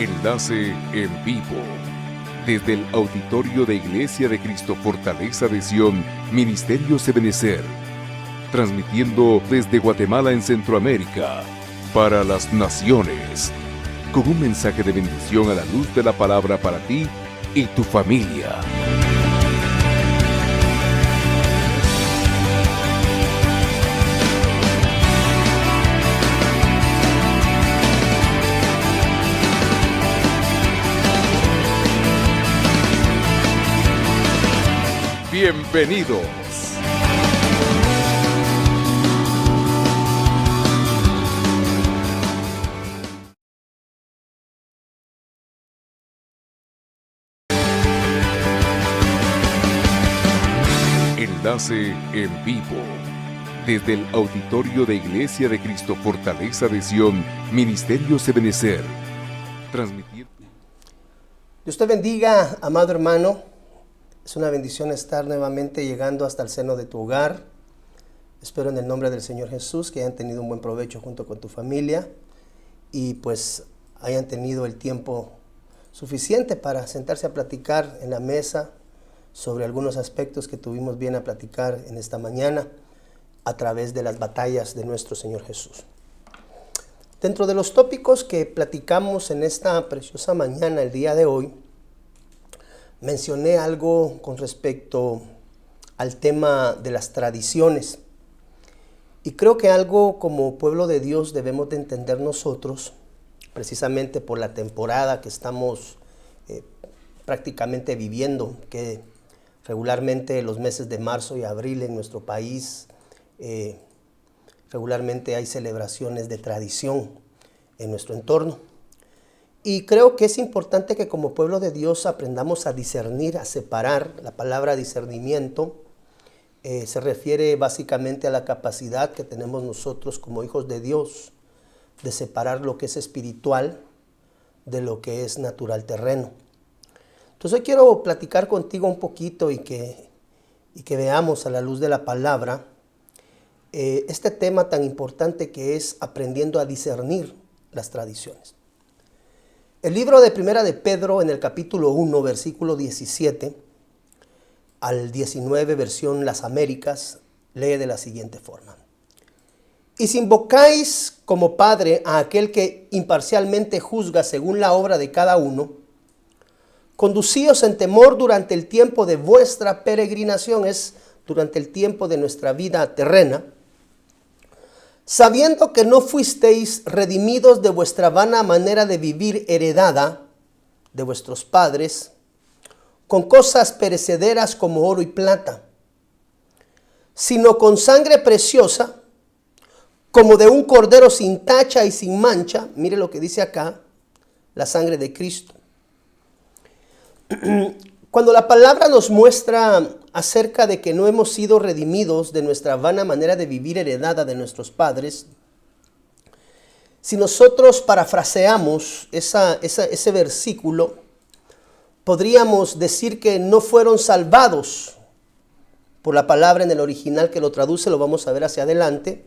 Enlace en vivo. Desde el auditorio de Iglesia de Cristo Fortaleza de Sion, Ministerio Ebenecer. Transmitiendo desde Guatemala en Centroamérica, para las naciones. Con un mensaje de bendición a la luz de la palabra para ti y tu familia. Bienvenidos. Enlace en vivo. Desde el auditorio de Iglesia de Cristo Fortaleza de Sion, Ministerio Ebenecer. Transmitiendo. Dios te bendiga, amado hermano. Es una bendición estar nuevamente llegando hasta el seno de tu hogar. Espero en el nombre del Señor Jesús que hayan tenido un buen provecho junto con tu familia y pues hayan tenido el tiempo suficiente para sentarse a platicar en la mesa sobre algunos aspectos que tuvimos bien a platicar en esta mañana a través de las batallas de nuestro Señor Jesús. Dentro de los tópicos que platicamos en esta preciosa mañana, el día de hoy, mencioné algo con respecto al tema de las tradiciones. Y creo que algo como pueblo de Dios debemos de entender nosotros, precisamente por la temporada que estamos prácticamente viviendo, que regularmente los meses de marzo y abril en nuestro país, regularmente hay celebraciones de tradición en nuestro entorno. Y creo que es importante que como pueblo de Dios aprendamos a discernir, a separar. La palabra discernimiento se refiere básicamente a la capacidad que tenemos nosotros como hijos de Dios de separar lo que es espiritual de lo que es natural terreno. Entonces hoy quiero platicar contigo un poquito y que veamos a la luz de la palabra este tema tan importante que es aprendiendo a discernir las tradiciones. El libro de Primera de Pedro, en el capítulo 1, versículo 17 al 19, versión Las Américas, lee de la siguiente forma. Y si invocáis como Padre a aquel que imparcialmente juzga según la obra de cada uno, conducíos en temor durante el tiempo de vuestra peregrinación, es durante el tiempo de nuestra vida terrena, sabiendo que no fuisteis redimidos de vuestra vana manera de vivir heredada de vuestros padres, con cosas perecederas como oro y plata, sino con sangre preciosa, como de un cordero sin tacha y sin mancha. Mire lo que dice acá, la sangre de Cristo. Cuando la palabra nos muestra acerca de que no hemos sido redimidos de nuestra vana manera de vivir heredada de nuestros padres, si nosotros parafraseamos ese versículo, podríamos decir que no fueron salvados por la palabra en el original que lo traduce, lo vamos a ver hacia adelante,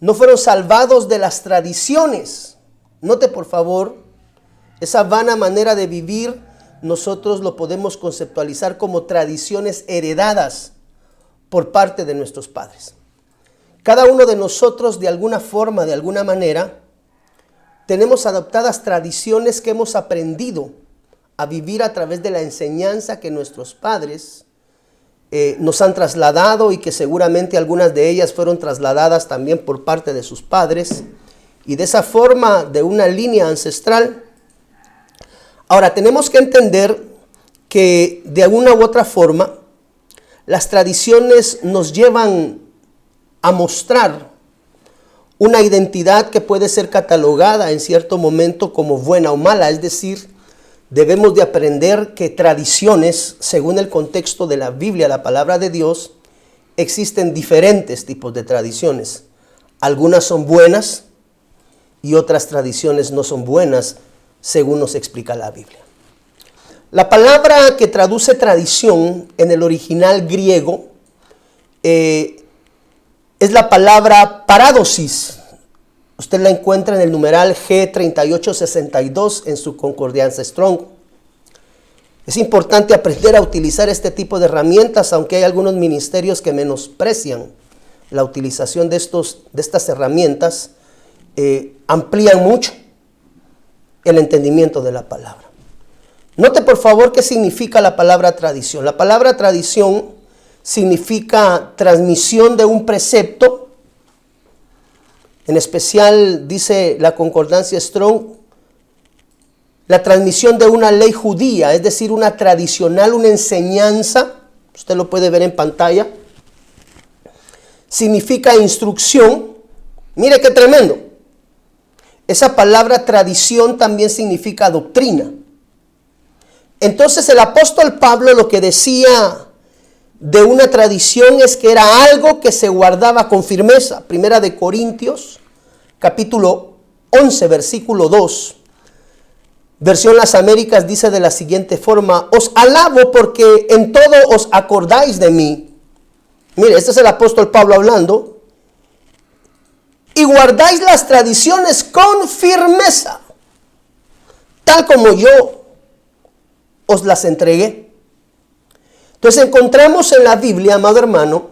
no fueron salvados de las tradiciones. Note por favor, esa vana manera de vivir nosotros lo podemos conceptualizar como tradiciones heredadas por parte de nuestros padres. Cada uno de nosotros, de alguna forma, de alguna manera, tenemos adoptadas tradiciones que hemos aprendido a vivir a través de la enseñanza que nuestros padres nos han trasladado y que seguramente algunas de ellas fueron trasladadas también por parte de sus padres. Y de esa forma, de una línea ancestral. Ahora, tenemos que entender que de alguna u otra forma las tradiciones nos llevan a mostrar una identidad que puede ser catalogada en cierto momento como buena o mala. Es decir, debemos de aprender que tradiciones, según el contexto de la Biblia, la palabra de Dios, existen diferentes tipos de tradiciones. Algunas son buenas y otras tradiciones no son buenas, según nos explica la Biblia. La palabra que traduce tradición en el original griego es la palabra paradosis, Usted la encuentra en el numeral G3862 en su concordancia Strong. Es importante aprender a utilizar este tipo de herramientas, aunque hay algunos ministerios que menosprecian la utilización de estas herramientas, amplían mucho el entendimiento de la palabra. Note por favor qué significa la palabra tradición. La palabra tradición significa transmisión de un precepto. En especial, dice la concordancia Strong, la transmisión de una ley judía, es decir, una tradicional, una enseñanza. Usted lo puede ver en pantalla. Significa instrucción. Mire qué tremendo. Esa palabra tradición también significa doctrina. Entonces el apóstol Pablo lo que decía de una tradición es que era algo que se guardaba con firmeza. Primera de Corintios, capítulo 11, versículo 2. Versión Las Américas dice de la siguiente forma: os alabo porque en todo os acordáis de mí. Mire, este es el apóstol Pablo hablando. Y guardáis las tradiciones con firmeza, tal como yo os las entregué. Entonces encontramos en la Biblia, amado hermano,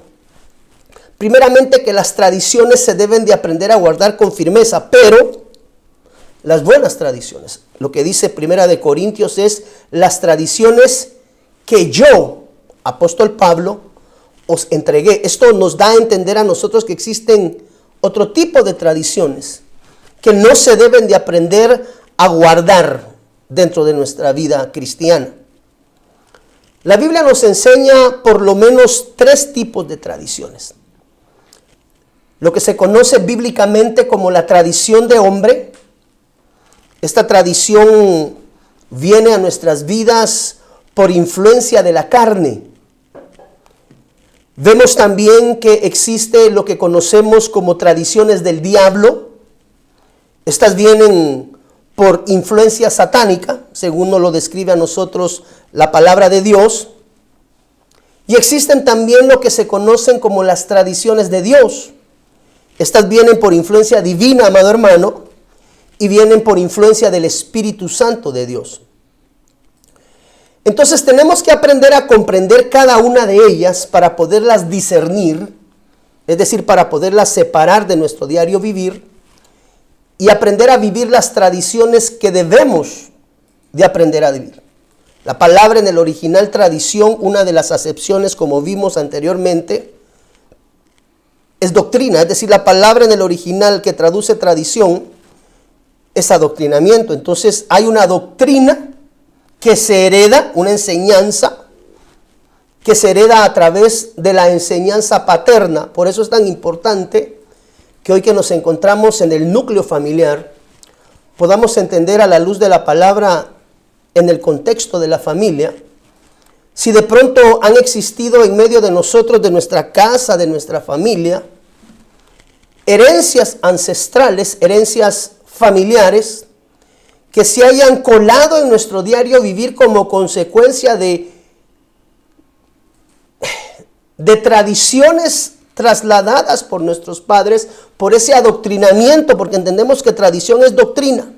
primeramente que las tradiciones se deben de aprender a guardar con firmeza, pero las buenas tradiciones. Lo que dice Primera de Corintios es las tradiciones que yo, apóstol Pablo, os entregué. Esto nos da a entender a nosotros que existen otro tipo de tradiciones que no se deben de aprender a guardar dentro de nuestra vida cristiana. La Biblia nos enseña por lo menos 3 tipos de tradiciones. Lo que se conoce bíblicamente como la tradición de hombre. Esta tradición viene a nuestras vidas por influencia de la carne. Vemos también que existe lo que conocemos como tradiciones del diablo. Estas vienen por influencia satánica, según nos lo describe a nosotros la palabra de Dios. Y existen también lo que se conocen como las tradiciones de Dios. Estas vienen por influencia divina, amado hermano, y vienen por influencia del Espíritu Santo de Dios. Entonces tenemos que aprender a comprender cada una de ellas para poderlas discernir, es decir, para poderlas separar de nuestro diario vivir y aprender a vivir las tradiciones que debemos de aprender a vivir. La palabra en el original tradición, una de las acepciones como vimos anteriormente, es doctrina, es decir, la palabra en el original que traduce tradición es adoctrinamiento. Entonces hay una doctrina que se hereda, una enseñanza que se hereda a través de la enseñanza paterna. Por eso es tan importante que hoy que nos encontramos en el núcleo familiar, podamos entender a la luz de la palabra en el contexto de la familia, si de pronto han existido en medio de nosotros, de nuestra casa, de nuestra familia, herencias ancestrales, herencias familiares, que se hayan colado en nuestro diario vivir como consecuencia de tradiciones trasladadas por nuestros padres, por ese adoctrinamiento, porque entendemos que tradición es doctrina.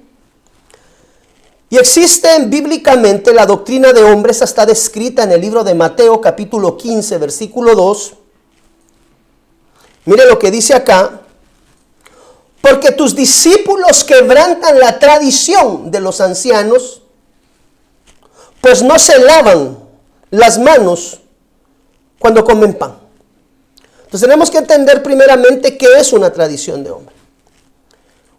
Y existe bíblicamente la doctrina de hombres, está descrita en el libro de Mateo capítulo 15, versículo 2. Mire lo que dice acá: porque tus discípulos quebrantan la tradición de los ancianos, pues no se lavan las manos cuando comen pan. Entonces tenemos que entender primeramente qué es una tradición de hombre.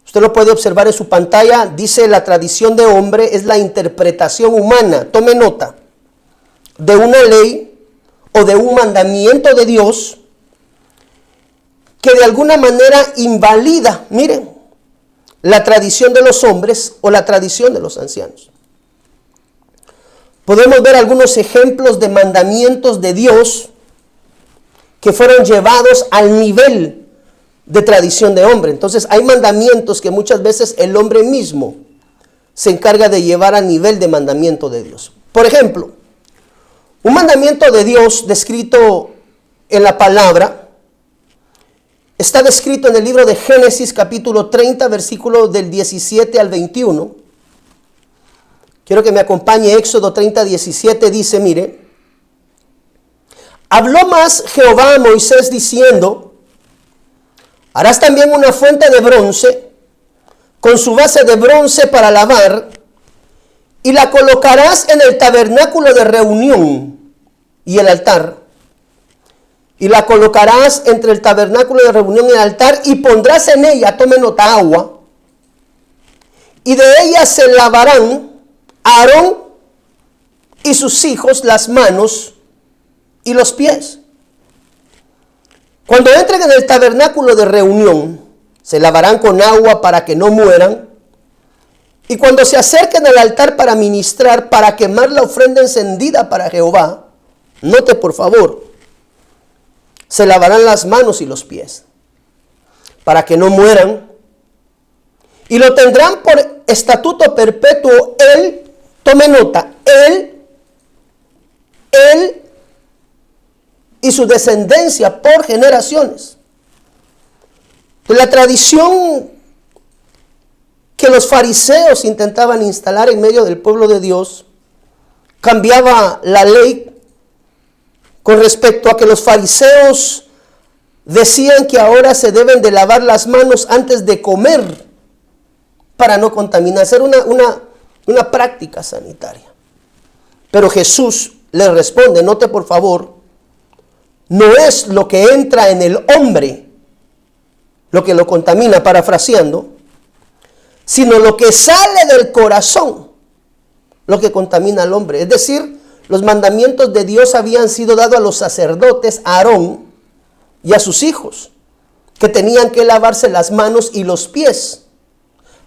Usted lo puede observar en su pantalla, dice la tradición de hombre es la interpretación humana, tome nota, de una ley o de un mandamiento de Dios que de alguna manera invalida, miren, la tradición de los hombres o la tradición de los ancianos. Podemos ver algunos ejemplos de mandamientos de Dios que fueron llevados al nivel de tradición de hombre. Entonces hay mandamientos que muchas veces el hombre mismo se encarga de llevar a nivel de mandamiento de Dios. Por ejemplo, un mandamiento de Dios descrito en la palabra está descrito en el libro de Génesis capítulo 30, versículos del 17 al 21. Quiero que me acompañe. Éxodo 30, 17 dice, mire, habló más Jehová a Moisés diciendo, harás también una fuente de bronce, con su base de bronce para lavar, y la colocarás en el tabernáculo de reunión y el altar. Y la colocarás entre el tabernáculo de reunión y el altar, y pondrás en ella, tome nota, agua, y de ella se lavarán Aarón y sus hijos las manos y los pies. Cuando entren en el tabernáculo de reunión, se lavarán con agua para que no mueran. Y cuando se acerquen al altar para ministrar, para quemar la ofrenda encendida para Jehová, note por favor, se lavarán las manos y los pies, para que no mueran. Y lo tendrán por estatuto perpetuo él, tome nota, él y su descendencia por generaciones. La tradición que los fariseos intentaban instalar en medio del pueblo de Dios cambiaba la ley con respecto a que los fariseos decían que ahora se deben de lavar las manos antes de comer para no contaminar, hacer una práctica sanitaria. Pero Jesús le responde, note por favor, no es lo que entra en el hombre lo que lo contamina, parafraseando, sino lo que sale del corazón, lo que contamina al hombre. Es decir, los mandamientos de Dios habían sido dados a los sacerdotes, a Aarón y a sus hijos, que tenían que lavarse las manos y los pies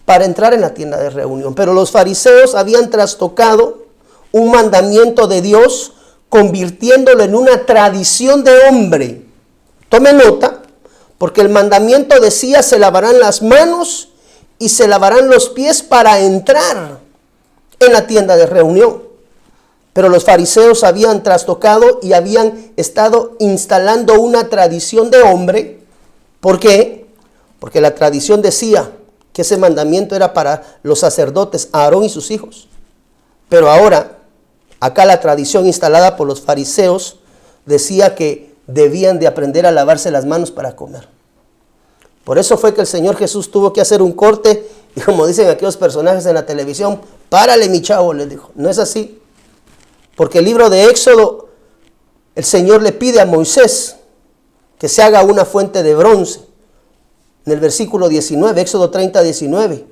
para entrar en la tienda de reunión. Pero los fariseos habían trastocado un mandamiento de Dios, convirtiéndolo en una tradición de hombre. Tome nota, porque el mandamiento decía, se lavarán las manos y se lavarán los pies para entrar en la tienda de reunión. Pero los fariseos habían trastocado y habían estado instalando una tradición de hombre. ¿Por qué? Porque la tradición decía que ese mandamiento era para los sacerdotes, Aarón y sus hijos. Pero ahora, acá la tradición instalada por los fariseos decía que debían de aprender a lavarse las manos para comer. Por eso fue que el Señor Jesús tuvo que hacer un corte y, como dicen aquellos personajes en la televisión, párale mi chavo, les dijo. No es así. Porque el libro de Éxodo, el Señor le pide a Moisés que se haga una fuente de bronce. En el versículo 19, Éxodo 30, 19.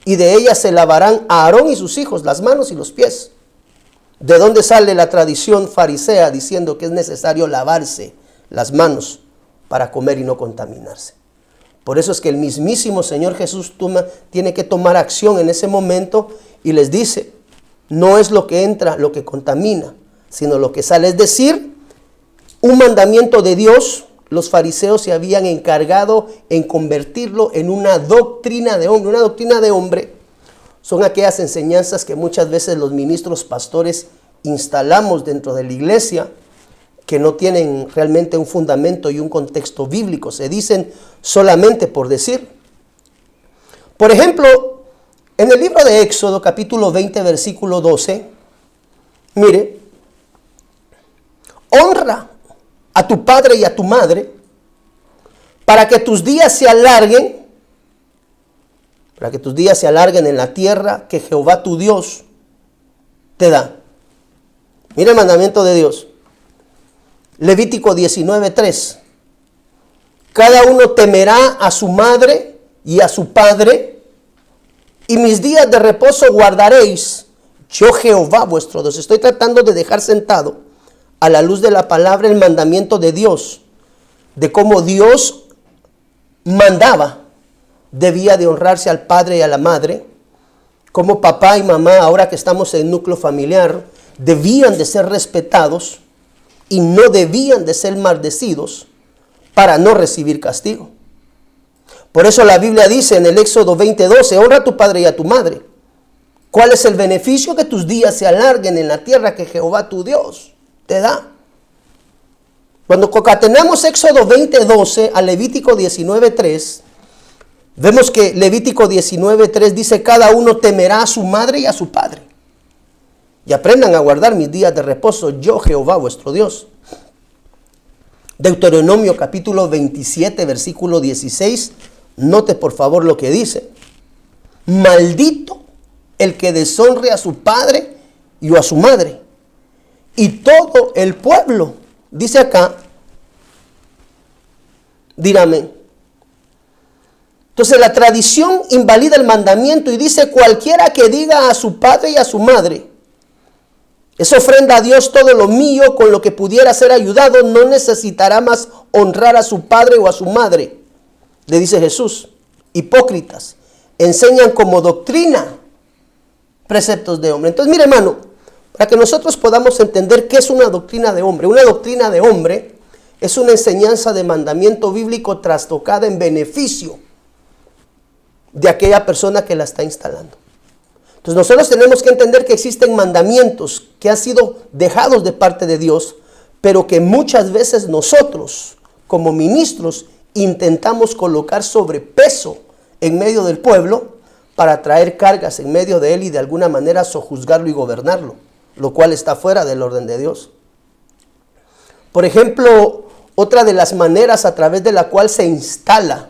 Y de ella se lavarán a Aarón y sus hijos las manos y los pies. ¿De dónde sale la tradición farisea diciendo que es necesario lavarse las manos para comer y no contaminarse? Por eso es que el mismísimo Señor Jesús tiene que tomar acción en ese momento y les dice, no es lo que entra lo que contamina, sino lo que sale. Es decir, un mandamiento de Dios, los fariseos se habían encargado en convertirlo en una doctrina de hombre. Una doctrina de hombre son aquellas enseñanzas que muchas veces los ministros pastores instalamos dentro de la iglesia, que no tienen realmente un fundamento y un contexto bíblico. Se dicen solamente por decir. Por ejemplo, en el libro de Éxodo, capítulo 20, versículo 12, mire, honra a tu padre y a tu madre para que tus días se alarguen, en la tierra que Jehová tu Dios te da. Mira el mandamiento de Dios. Levítico 19:3. Cada uno temerá a su madre y a su padre, y mis días de reposo guardaréis, yo Jehová vuestro Dios. Estoy tratando de dejar sentado a la luz de la palabra el mandamiento de Dios, de cómo Dios mandaba, debía de honrarse al padre y a la madre, como papá y mamá, ahora que estamos en núcleo familiar, debían de ser respetados y no debían de ser maldecidos para no recibir castigo. Por eso la Biblia dice en el Éxodo 20:12, honra a tu padre y a tu madre. ¿Cuál es el beneficio? Que tus días se alarguen en la tierra que Jehová tu Dios te da. Cuando concatenamos Éxodo 20:12 a Levítico 19:3, vemos que Levítico 19:3 dice: cada uno temerá a su madre y a su padre, y aprendan a guardar mis días de reposo, yo Jehová vuestro Dios. Deuteronomio capítulo 27, versículo 16, note por favor lo que dice: maldito el que deshonre a su padre y a su madre. Y todo el pueblo, dice acá, dirá amén. Entonces la tradición invalida el mandamiento y dice: cualquiera que diga a su padre y a su madre, es ofrenda a Dios todo lo mío con lo que pudiera ser ayudado, no necesitará más honrar a su padre o a su madre. Le dice Jesús: hipócritas, enseñan como doctrina preceptos de hombre. Entonces, mire, hermano, para que nosotros podamos entender qué es una doctrina de hombre. Una doctrina de hombre es una enseñanza de mandamiento bíblico trastocada en beneficio de aquella persona que la está instalando. Entonces nosotros tenemos que entender que existen mandamientos que han sido dejados de parte de Dios, pero que muchas veces nosotros, como ministros, intentamos colocar sobrepeso en medio del pueblo para traer cargas en medio de él y de alguna manera sojuzgarlo y gobernarlo, lo cual está fuera del orden de Dios. Por ejemplo, otra de las maneras a través de la cual se instala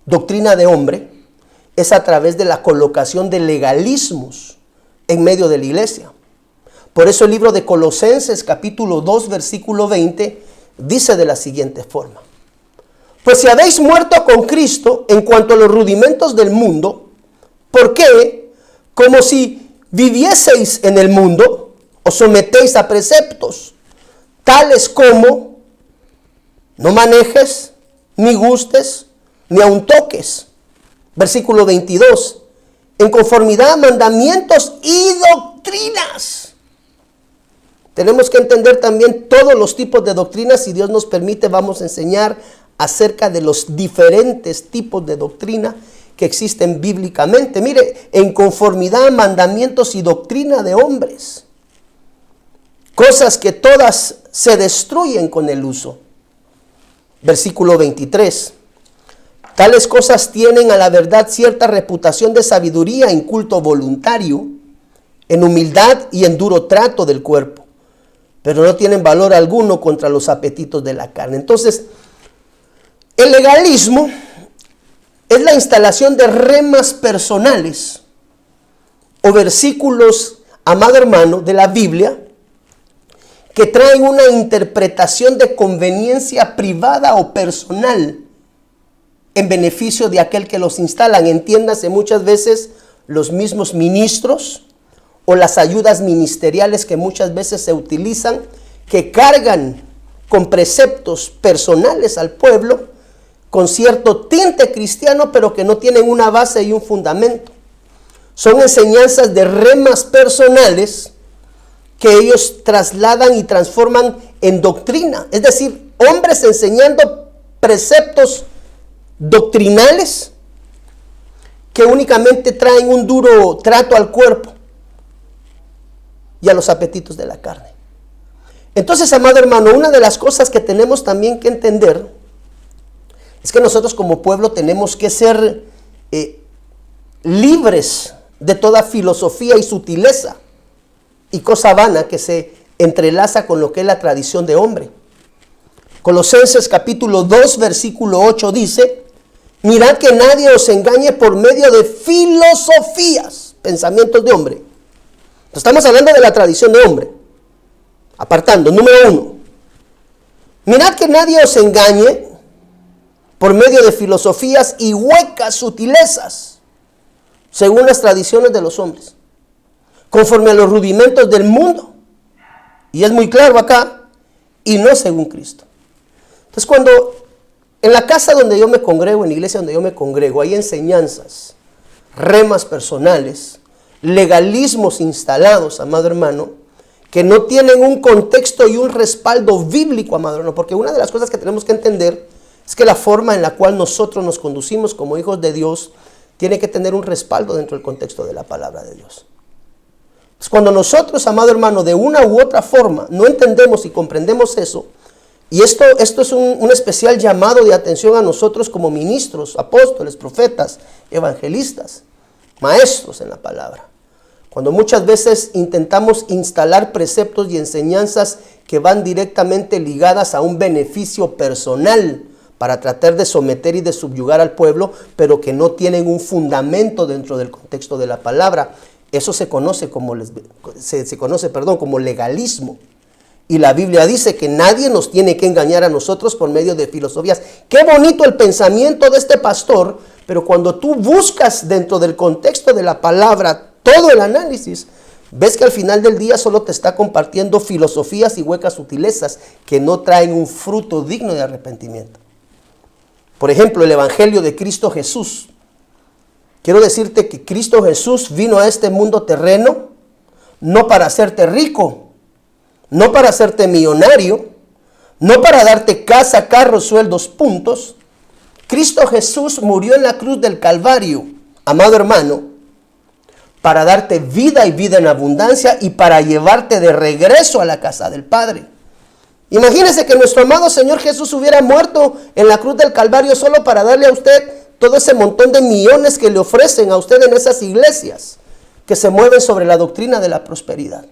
doctrina de hombre es a través de la colocación de legalismos en medio de la iglesia. Por eso el libro de Colosenses capítulo 2 versículo 20 dice de la siguiente forma: pues si habéis muerto con Cristo en cuanto a los rudimentos del mundo, ¿por qué? Como si vivieseis en el mundo, os sometéis a preceptos, tales como: no manejes, ni gustes, ni aun toques. Versículo 22, en conformidad a mandamientos y doctrinas. Tenemos que entender también todos los tipos de doctrinas. Si Dios nos permite, vamos a enseñar acerca de los diferentes tipos de doctrina que existen bíblicamente. Mire, en conformidad a mandamientos y doctrina de hombres. Cosas que todas se destruyen con el uso. Versículo 23. Tales cosas tienen a la verdad cierta reputación de sabiduría en culto voluntario, en humildad y en duro trato del cuerpo, pero no tienen valor alguno contra los apetitos de la carne. Entonces, el legalismo es la instalación de remas personales o versículos, amado hermano, de la Biblia, que traen una interpretación de conveniencia privada o personal en beneficio de aquel que los instalan. Entiéndase, muchas veces los mismos ministros o las ayudas ministeriales que muchas veces se utilizan, que cargan con preceptos personales al pueblo, con cierto tinte cristiano, pero que no tienen una base y un fundamento. Son enseñanzas de remas personales que ellos trasladan y transforman en doctrina. Es decir, hombres enseñando preceptos doctrinales que únicamente traen un duro trato al cuerpo y a los apetitos de la carne. Entonces, amado hermano, una de las cosas que tenemos también que entender es que nosotros como pueblo tenemos que ser libres de toda filosofía y sutileza y cosa vana que se entrelaza con lo que es la tradición de hombre. Colosenses capítulo 2 versículo 8 dice: mirad que nadie os engañe por medio de filosofías, pensamientos de hombre. Entonces, estamos hablando de la tradición de hombre. Apartando, número 1. Mirad que nadie os engañe por medio de filosofías y huecas sutilezas, según las tradiciones de los hombres, conforme a los rudimentos del mundo. Y es muy claro acá, y no según Cristo. Entonces, cuando en la casa donde yo me congrego, en la iglesia donde yo me congrego, hay enseñanzas, remas personales, legalismos instalados, amado hermano, que no tienen un contexto y un respaldo bíblico, amado hermano, porque una de las cosas que tenemos que entender es que la forma en la cual nosotros nos conducimos como hijos de Dios tiene que tener un respaldo dentro del contexto de la palabra de Dios. Entonces, cuando nosotros, amado hermano, de una u otra forma no entendemos y comprendemos eso, Y esto es un especial llamado de atención a nosotros como ministros, apóstoles, profetas, evangelistas, maestros en la palabra. Cuando muchas veces intentamos instalar preceptos y enseñanzas que van directamente ligadas a un beneficio personal para tratar de someter y de subyugar al pueblo, pero que no tienen un fundamento dentro del contexto de la palabra, eso se conoce como legalismo. Y la Biblia dice que nadie nos tiene que engañar a nosotros por medio de filosofías. Qué bonito el pensamiento de este pastor, pero cuando tú buscas dentro del contexto de la palabra todo el análisis, ves que al final del día solo te está compartiendo filosofías y huecas sutilezas que no traen un fruto digno de arrepentimiento. Por ejemplo, el Evangelio de Cristo Jesús. Quiero decirte que Cristo Jesús vino a este mundo terreno no para hacerte rico, no para hacerte millonario, no para darte casa, carros, sueldos, puntos. Cristo Jesús murió en la cruz del Calvario, amado hermano, para darte vida y vida en abundancia y para llevarte de regreso a la casa del Padre. Imagínese que nuestro amado Señor Jesús hubiera muerto en la cruz del Calvario solo para darle a usted todo ese montón de millones que le ofrecen a usted en esas iglesias que se mueven sobre la doctrina de la prosperidad.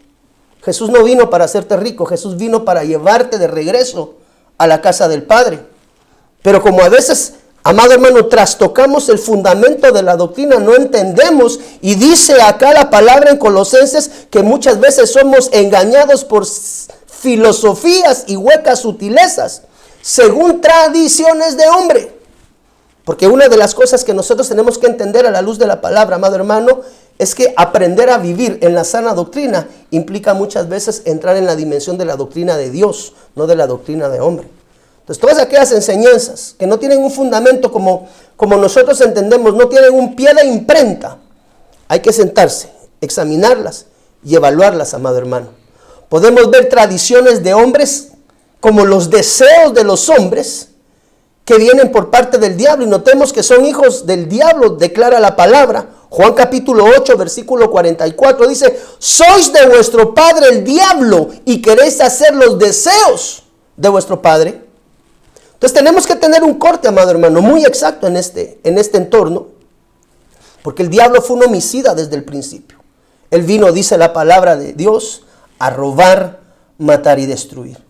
Jesús no vino para hacerte rico, Jesús vino para llevarte de regreso a la casa del Padre. Pero como a veces, amado hermano, trastocamos el fundamento de la doctrina, no entendemos, y dice acá la palabra en Colosenses que muchas veces somos engañados por filosofías y huecas sutilezas, según tradiciones de hombre. Porque una de las cosas que nosotros tenemos que entender a la luz de la palabra, amado hermano, es que aprender a vivir en la sana doctrina implica muchas veces entrar en la dimensión de la doctrina de Dios, no de la doctrina de hombre. Entonces todas aquellas enseñanzas que no tienen un fundamento como nosotros entendemos, no tienen un pie de imprenta, hay que sentarse, examinarlas y evaluarlas, amado hermano. Podemos ver tradiciones de hombres como los deseos de los hombres que vienen por parte del diablo, y notemos que son hijos del diablo, declara la palabra. Juan capítulo 8, versículo 44 dice: sois de vuestro padre el diablo y queréis hacer los deseos de vuestro padre. Entonces tenemos que tener un corte, amado hermano, muy exacto en este entorno, porque el diablo fue un homicida desde el principio. Él vino, dice la palabra de Dios, a robar, matar y destruir.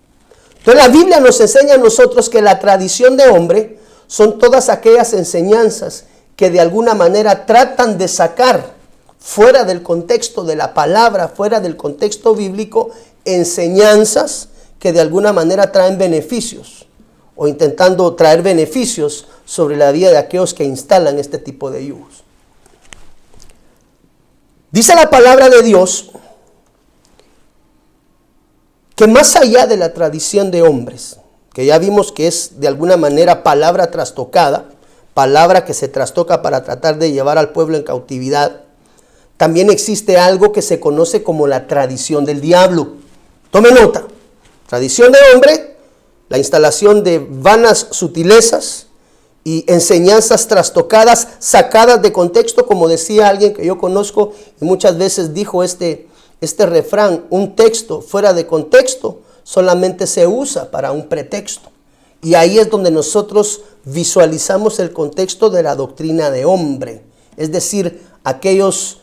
Entonces la Biblia nos enseña a nosotros que la tradición de hombre son todas aquellas enseñanzas que de alguna manera tratan de sacar fuera del contexto de la palabra, fuera del contexto bíblico, enseñanzas que de alguna manera traen beneficios o intentando traer beneficios sobre la vida de aquellos que instalan este tipo de yugos. Dice la palabra de Dios que más allá de la tradición de hombres, que ya vimos que es de alguna manera palabra trastocada, palabra que se trastoca para tratar de llevar al pueblo en cautividad, también existe algo que se conoce como la tradición del diablo. Tome nota, tradición de hombre, la instalación de vanas sutilezas y enseñanzas trastocadas, sacadas de contexto, como decía alguien que yo conozco y muchas veces dijo este refrán: un texto fuera de contexto solamente se usa para un pretexto. Y ahí es donde nosotros visualizamos el contexto de la doctrina de hombre. Es decir, aquellos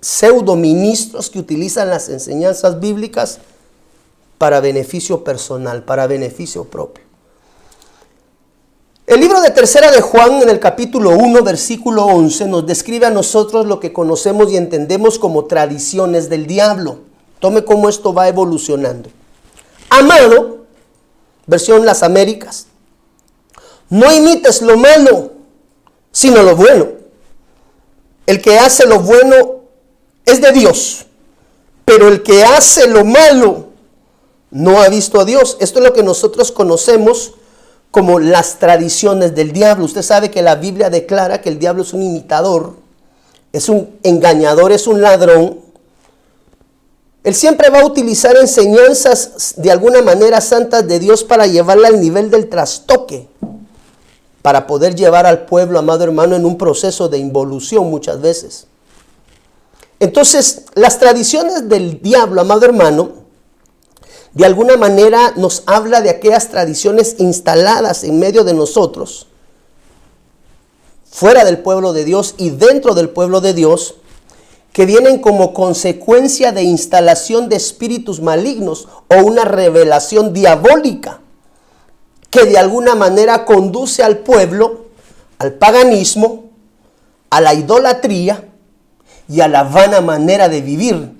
pseudoministros que utilizan las enseñanzas bíblicas para beneficio personal, para beneficio propio. El libro de Tercera de Juan, en el capítulo 1, versículo 11, nos describe a nosotros lo que conocemos y entendemos como tradiciones del diablo. Tome cómo esto va evolucionando. Amado, versión Las Américas, no imites lo malo, sino lo bueno. El que hace lo bueno es de Dios, pero el que hace lo malo no ha visto a Dios. Esto es lo que nosotros conocemos como las tradiciones del diablo. Usted sabe que la Biblia declara que el diablo es un imitador, es un engañador, es un ladrón. Él siempre va a utilizar enseñanzas de alguna manera santas de Dios para llevarla al nivel del trastoque, para poder llevar al pueblo, amado hermano, en un proceso de involución muchas veces. Entonces, las tradiciones del diablo, amado hermano, de alguna manera nos habla de aquellas tradiciones instaladas en medio de nosotros, fuera del pueblo de Dios y dentro del pueblo de Dios, que vienen como consecuencia de instalación de espíritus malignos o una revelación diabólica que de alguna manera conduce al pueblo al paganismo, a la idolatría y a la vana manera de vivir,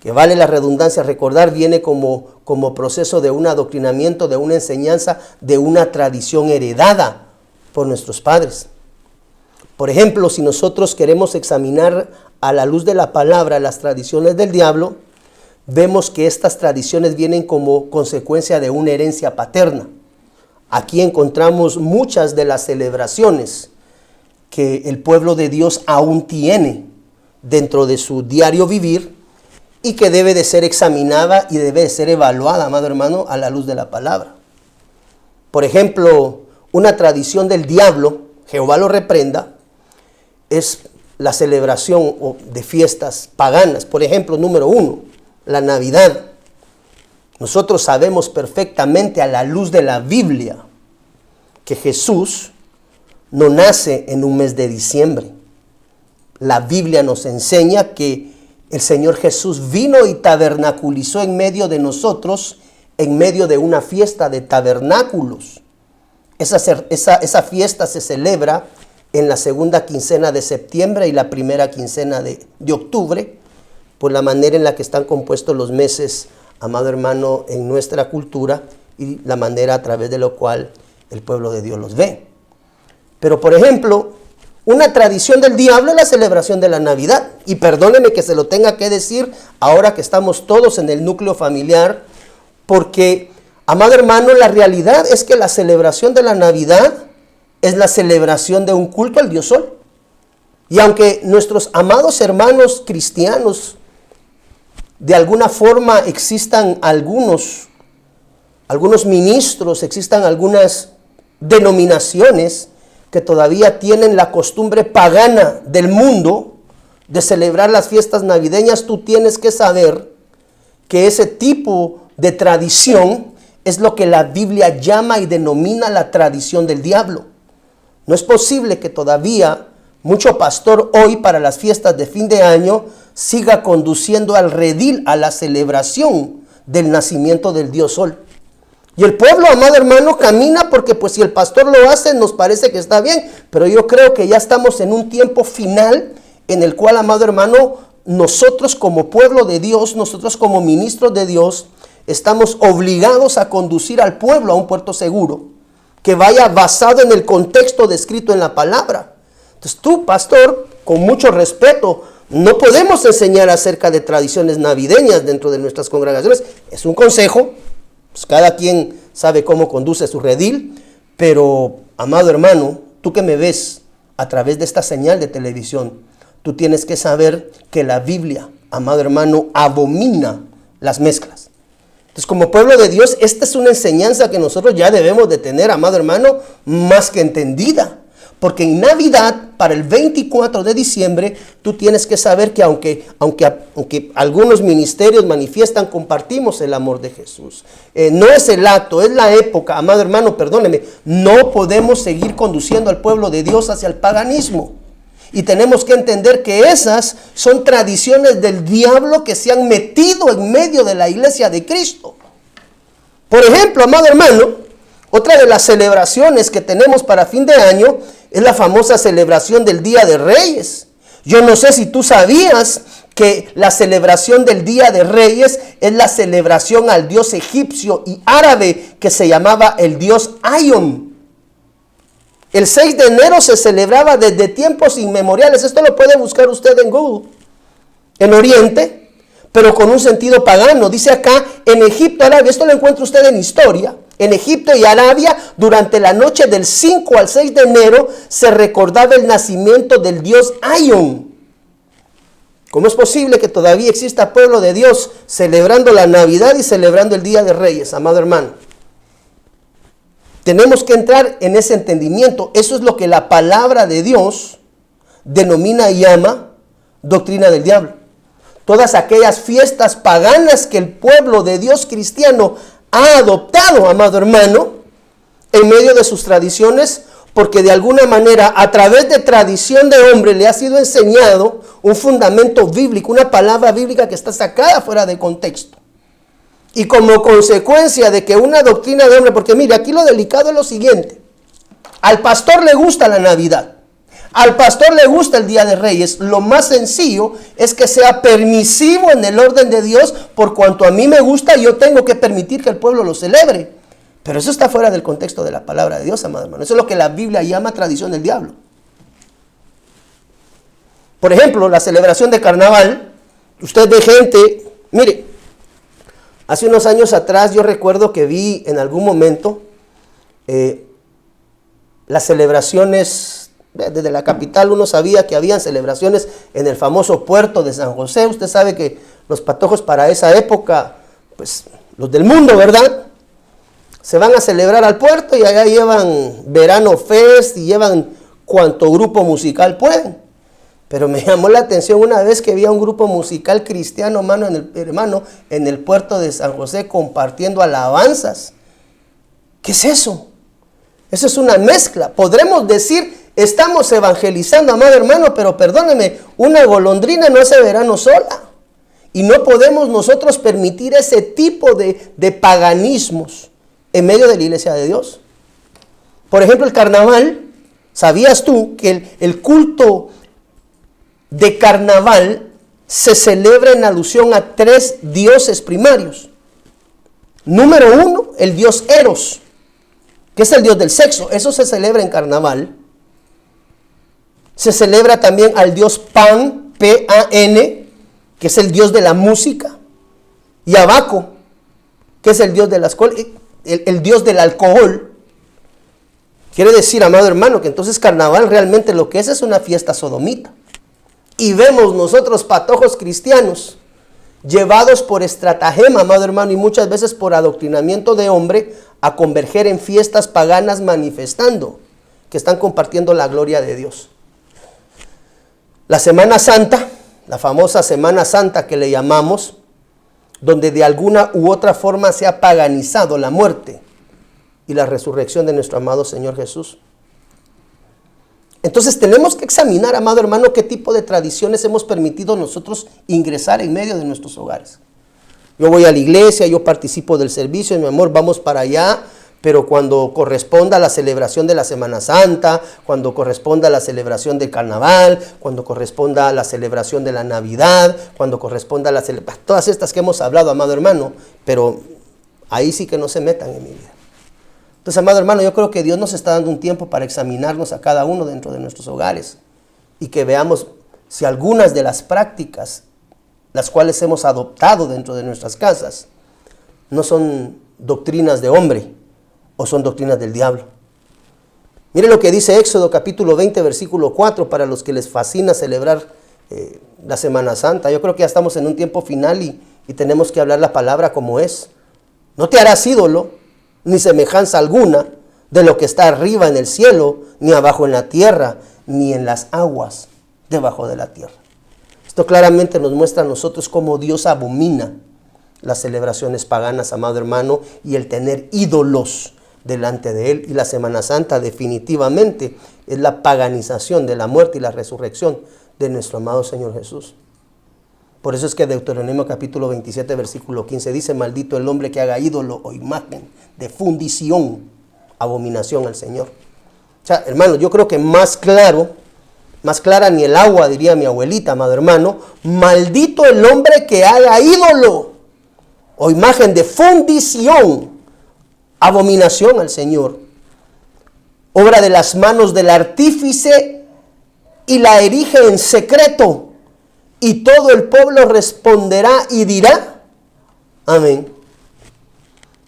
que vale la redundancia recordar, viene como proceso de un adoctrinamiento, de una enseñanza, de una tradición heredada por nuestros padres. Por ejemplo, si nosotros queremos examinar a la luz de la palabra las tradiciones del diablo, vemos que estas tradiciones vienen como consecuencia de una herencia paterna. Aquí encontramos muchas de las celebraciones que el pueblo de Dios aún tiene dentro de su diario vivir y que debe de ser examinada y debe de ser evaluada, amado hermano, a la luz de la palabra. Por ejemplo, una tradición del diablo, Jehová lo reprenda, es la celebración de fiestas paganas. Por ejemplo, número 1, la Navidad. Nosotros sabemos perfectamente a la luz de la Biblia que Jesús no nace en un mes de diciembre. La Biblia nos enseña que el Señor Jesús vino y tabernaculizó en medio de nosotros, en medio de una fiesta de tabernáculos. Esa fiesta se celebra en la segunda quincena de septiembre y la primera quincena de octubre, por la manera en la que están compuestos los meses, amado hermano, en nuestra cultura y la manera a través de la cual el pueblo de Dios los ve. Pero, por ejemplo, una tradición del diablo es la celebración de la Navidad. Y perdónenme que se lo tenga que decir ahora que estamos todos en el núcleo familiar, porque, amado hermano, la realidad es que la celebración de la Navidad es la celebración de un culto al Dios Sol. Y aunque nuestros amados hermanos cristianos, de alguna forma existan algunos ministros, existan algunas denominaciones que todavía tienen la costumbre pagana del mundo de celebrar las fiestas navideñas, tú tienes que saber que ese tipo de tradición es lo que la Biblia llama y denomina la tradición del diablo. No es posible que todavía mucho pastor hoy para las fiestas de fin de año siga conduciendo al redil a la celebración del nacimiento del Dios Sol. Y el pueblo, amado hermano, camina porque pues si el pastor lo hace nos parece que está bien, pero yo creo que ya estamos en un tiempo final en el cual, amado hermano, nosotros como pueblo de Dios, nosotros como ministros de Dios, estamos obligados a conducir al pueblo a un puerto seguro, que vaya basado en el contexto descrito en la palabra. Entonces tú, pastor, con mucho respeto, no podemos enseñar acerca de tradiciones navideñas dentro de nuestras congregaciones. Es un consejo, pues cada quien sabe cómo conduce su redil, pero, amado hermano, tú que me ves a través de esta señal de televisión, tú tienes que saber que la Biblia, amado hermano, abomina las mezclas. Entonces, como pueblo de Dios, esta es una enseñanza que nosotros ya debemos de tener, amado hermano, más que entendida. Porque en Navidad, para el 24 de diciembre, tú tienes que saber que aunque algunos ministerios manifiestan, compartimos el amor de Jesús. No es el acto, es la época, amado hermano, perdóneme. No podemos seguir conduciendo al pueblo de Dios hacia el paganismo. Y tenemos que entender que esas son tradiciones del diablo que se han metido en medio de la iglesia de Cristo. Por ejemplo, amado hermano, otra de las celebraciones que tenemos para fin de año es la famosa celebración del Día de Reyes. Yo no sé si tú sabías que la celebración del Día de Reyes es la celebración al dios egipcio y árabe que se llamaba el dios Aion. El 6 de enero se celebraba desde tiempos inmemoriales. Esto lo puede buscar usted en Google. En Oriente, pero con un sentido pagano. Dice acá, en Egipto, Arabia, esto lo encuentra usted en historia. En Egipto y Arabia, durante la noche del 5 al 6 de enero, se recordaba el nacimiento del dios Aion. ¿Cómo es posible que todavía exista pueblo de Dios celebrando la Navidad y celebrando el Día de Reyes, amado hermano? Tenemos que entrar en ese entendimiento. Eso es lo que la palabra de Dios denomina y llama doctrina del diablo. todas aquellas fiestas paganas que el pueblo de Dios cristiano ha adoptado, amado hermano, en medio de sus tradiciones, porque de alguna manera a través de tradición de hombre le ha sido enseñado un fundamento bíblico, una palabra bíblica que está sacada fuera de contexto. Y como consecuencia de que una doctrina de hombre, porque mire, aquí lo delicado es lo siguiente: al pastor le gusta la Navidad, al pastor le gusta el Día de Reyes. Lo más sencillo es que sea permisivo en el orden de Dios, por cuanto a mí me gusta, yo tengo que permitir que el pueblo lo celebre. Pero eso está fuera del contexto de la palabra de Dios, amado hermano. Eso es lo que la Biblia llama tradición del diablo. Por ejemplo, la celebración de carnaval. Usted ve gente, mire, hace unos años atrás yo recuerdo que vi en algún momento las celebraciones, desde la capital uno sabía que habían celebraciones en el famoso puerto de San José. Usted sabe que los patojos para esa época, pues los del mundo, ¿verdad?, se van a celebrar al puerto y allá llevan Verano Fest y llevan cuanto grupo musical pueden. Pero me llamó la atención una vez que había un grupo musical cristiano, hermano, en el puerto de San José compartiendo alabanzas. ¿Qué es eso? Eso es una mezcla. Podremos decir, estamos evangelizando, amado hermano, pero perdóneme, una golondrina no hace verano sola. Y no podemos nosotros permitir ese tipo de paganismos en medio de la iglesia de Dios. Por ejemplo, el carnaval. ¿Sabías tú que el culto de carnaval se celebra en alusión a 3 dioses primarios? Número 1, el dios Eros, que es el dios del sexo. Eso se celebra en carnaval. Se celebra también al dios Pan, P-A-N, que es el dios de la música. Y a Baco, que es el dios de las el dios del alcohol. Quiere decir, amado hermano, que entonces carnaval realmente lo que es una fiesta sodomita. Y vemos nosotros patojos cristianos llevados por estratagema, amado hermano, y muchas veces por adoctrinamiento de hombre, a converger en fiestas paganas manifestando que están compartiendo la gloria de Dios. La Semana Santa, la famosa Semana Santa que le llamamos, donde de alguna u otra forma se ha paganizado la muerte y la resurrección de nuestro amado Señor Jesús. Entonces tenemos que examinar, amado hermano, qué tipo de tradiciones hemos permitido nosotros ingresar en medio de nuestros hogares. Yo voy a la iglesia, yo participo del servicio, mi amor, vamos para allá, pero cuando corresponda a la celebración de la Semana Santa, cuando corresponda a la celebración del carnaval, cuando corresponda a la celebración de la Navidad, cuando corresponda a la celebración, todas estas que hemos hablado, amado hermano, pero ahí sí que no se metan en mi vida. Entonces, amado hermano, yo creo que Dios nos está dando un tiempo para examinarnos a cada uno dentro de nuestros hogares y que veamos si algunas de las prácticas, las cuales hemos adoptado dentro de nuestras casas, no son doctrinas de hombre, o son doctrinas del diablo. Mire lo que dice Éxodo capítulo 20, versículo 4, para los que les fascina celebrar la Semana Santa. Yo creo que ya estamos en un tiempo final y tenemos que hablar la palabra como es. No te harás ídolo, ni semejanza alguna de lo que está arriba en el cielo, ni abajo en la tierra, ni en las aguas debajo de la tierra. Esto claramente nos muestra a nosotros cómo Dios abomina las celebraciones paganas, amado hermano, y el tener ídolos delante de Él. Y la Semana Santa definitivamente es la paganización de la muerte y la resurrección de nuestro amado Señor Jesús. Por eso es que Deuteronomio capítulo 27 versículo 15 dice: maldito el hombre que haga ídolo o imagen de fundición, abominación al Señor. O sea, hermano, yo creo que más clara ni el agua, diría mi abuelita, amado hermano. Maldito el hombre que haga ídolo o imagen de fundición, abominación al Señor, obra de las manos del artífice, y la erige en secreto, y todo el pueblo responderá y dirá amén.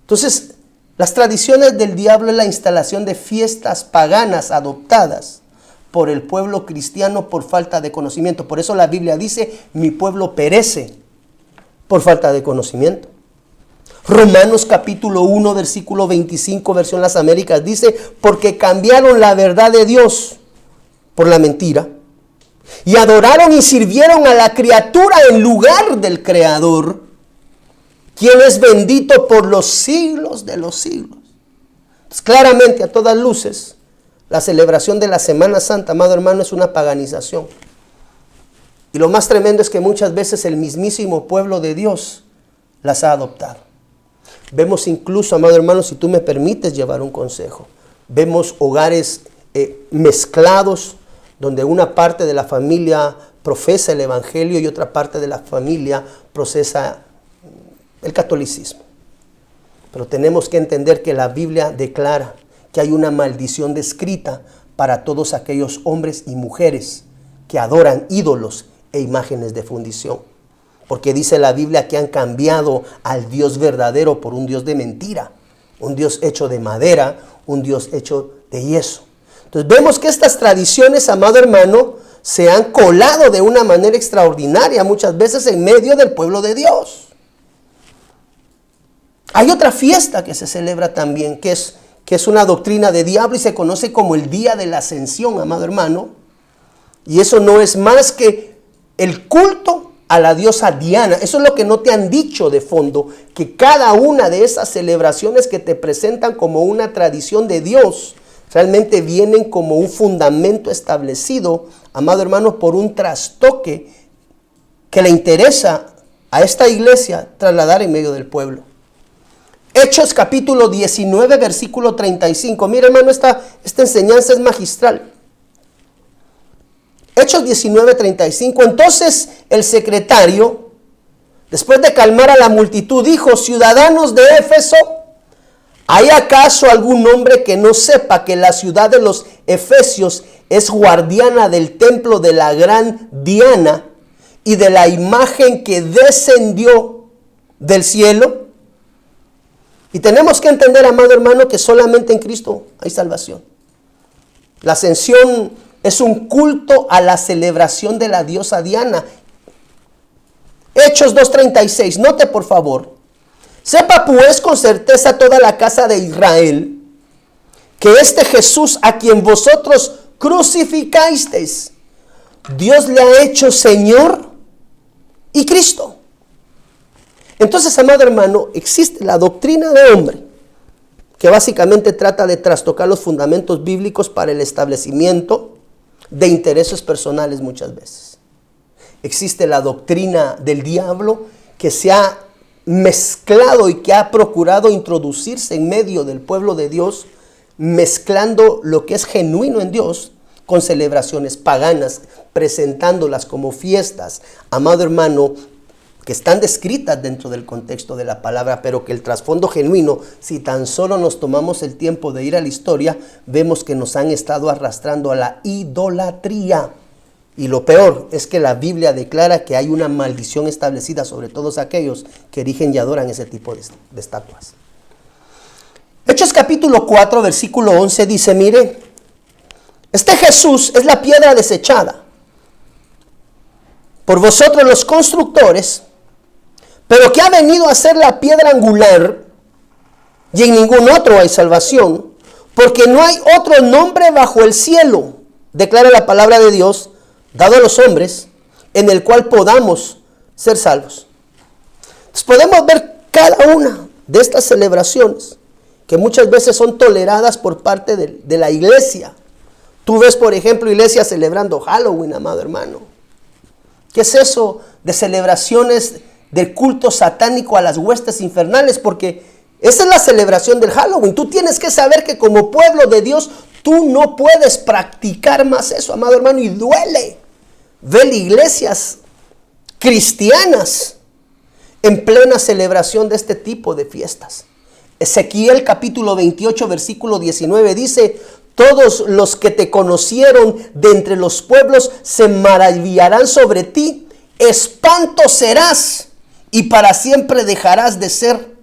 Entonces, las tradiciones del diablo es la instalación de fiestas paganas adoptadas por el pueblo cristiano por falta de conocimiento. Por eso la Biblia dice: mi pueblo perece por falta de conocimiento. Romanos capítulo 1, versículo 25, versión Las Américas, dice: porque cambiaron la verdad de Dios por la mentira y adoraron y sirvieron a la criatura en lugar del Creador, quien es bendito por los siglos de los siglos. Entonces, claramente, a todas luces, la celebración de la Semana Santa, amado hermano, es una paganización. Y lo más tremendo es que muchas veces el mismísimo pueblo de Dios las ha adoptado. Vemos incluso, amado hermano, si tú me permites llevar un consejo, vemos hogares mezclados, donde una parte de la familia profesa el evangelio y otra parte de la familia profesa el catolicismo. Pero tenemos que entender que la Biblia declara que hay una maldición descrita para todos aquellos hombres y mujeres que adoran ídolos e imágenes de fundición. Porque dice la Biblia que han cambiado al Dios verdadero por un Dios de mentira, un Dios hecho de madera, un Dios hecho de yeso. Entonces vemos que estas tradiciones, amado hermano, se han colado de una manera extraordinaria muchas veces en medio del pueblo de Dios. Hay otra fiesta que se celebra también, que es una doctrina de diablo y se conoce como el Día de la Ascensión, amado hermano. Y eso no es más que el culto a la diosa Diana. Eso es lo que no te han dicho de fondo, que cada una de esas celebraciones que te presentan como una tradición de Dios, realmente vienen como un fundamento establecido, amado hermano, por un trastoque que le interesa a esta iglesia trasladar en medio del pueblo. Hechos capítulo 19, versículo 35. Mira, hermano, esta enseñanza es magistral. Hechos 19, 35. Entonces el secretario, después de calmar a la multitud, dijo: ciudadanos de Éfeso, ¿hay acaso algún hombre que no sepa que la ciudad de los efesios es guardiana del templo de la gran Diana y de la imagen que descendió del cielo? Y tenemos que entender, amado hermano, que solamente en Cristo hay salvación. La ascensión es un culto a la celebración de la diosa Diana. Hechos 2:36, note por favor. Sepa pues con certeza toda la casa de Israel que este Jesús a quien vosotros crucificasteis, Dios le ha hecho Señor y Cristo. Entonces, amado hermano, existe la doctrina de hombre que básicamente trata de trastocar los fundamentos bíblicos para el establecimiento de intereses personales muchas veces. Existe la doctrina del diablo que se ha mezclado y que ha procurado introducirse en medio del pueblo de Dios, mezclando lo que es genuino en Dios con celebraciones paganas, presentándolas como fiestas, amado hermano, que están descritas dentro del contexto de la palabra, pero que el trasfondo genuino, si tan solo nos tomamos el tiempo de ir a la historia, vemos que nos han estado arrastrando a la idolatría. Y lo peor es que la Biblia declara que hay una maldición establecida sobre todos aquellos que erigen y adoran ese tipo de estatuas. Hechos capítulo 4, versículo 11 dice, mire, este Jesús es la piedra desechada por vosotros los constructores, pero que ha venido a ser la piedra angular, y en ningún otro hay salvación, porque no hay otro nombre bajo el cielo, declara la palabra de Dios, dado a los hombres, en el cual podamos ser salvos. Entonces podemos ver cada una de estas celebraciones, que muchas veces son toleradas por parte de la iglesia. Tú ves, por ejemplo, iglesias celebrando Halloween, amado hermano. ¿Qué es eso de celebraciones del culto satánico a las huestes infernales? Porque esa es la celebración del Halloween. Tú tienes que saber que como pueblo de Dios, tú no puedes practicar más eso, amado hermano, y duele ver iglesias cristianas en plena celebración de este tipo de fiestas. Ezequiel capítulo 28, versículo 19 dice, todos los que te conocieron de entre los pueblos se maravillarán sobre ti, espanto serás y para siempre dejarás de ser.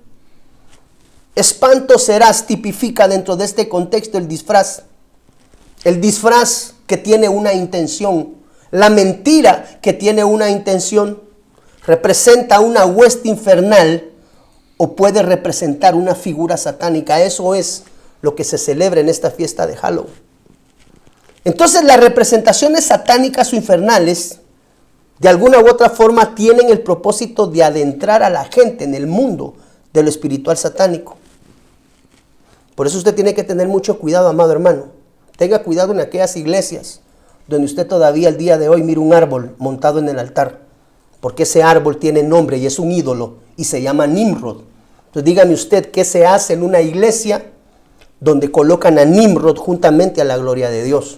Espanto serás tipifica dentro de este contexto el disfraz que tiene una intención, la mentira que tiene una intención, representa una hueste infernal o puede representar una figura satánica. Eso es lo que se celebra en esta fiesta de Halloween. Entonces las representaciones satánicas o infernales, de alguna u otra forma, tienen el propósito de adentrar a la gente en el mundo de lo espiritual satánico. Por eso usted tiene que tener mucho cuidado, amado hermano. Tenga cuidado en aquellas iglesias donde usted todavía el día de hoy mira un árbol montado en el altar, porque ese árbol tiene nombre y es un ídolo y se llama Nimrod. Entonces dígame usted qué se hace en una iglesia donde colocan a Nimrod juntamente a la gloria de Dios.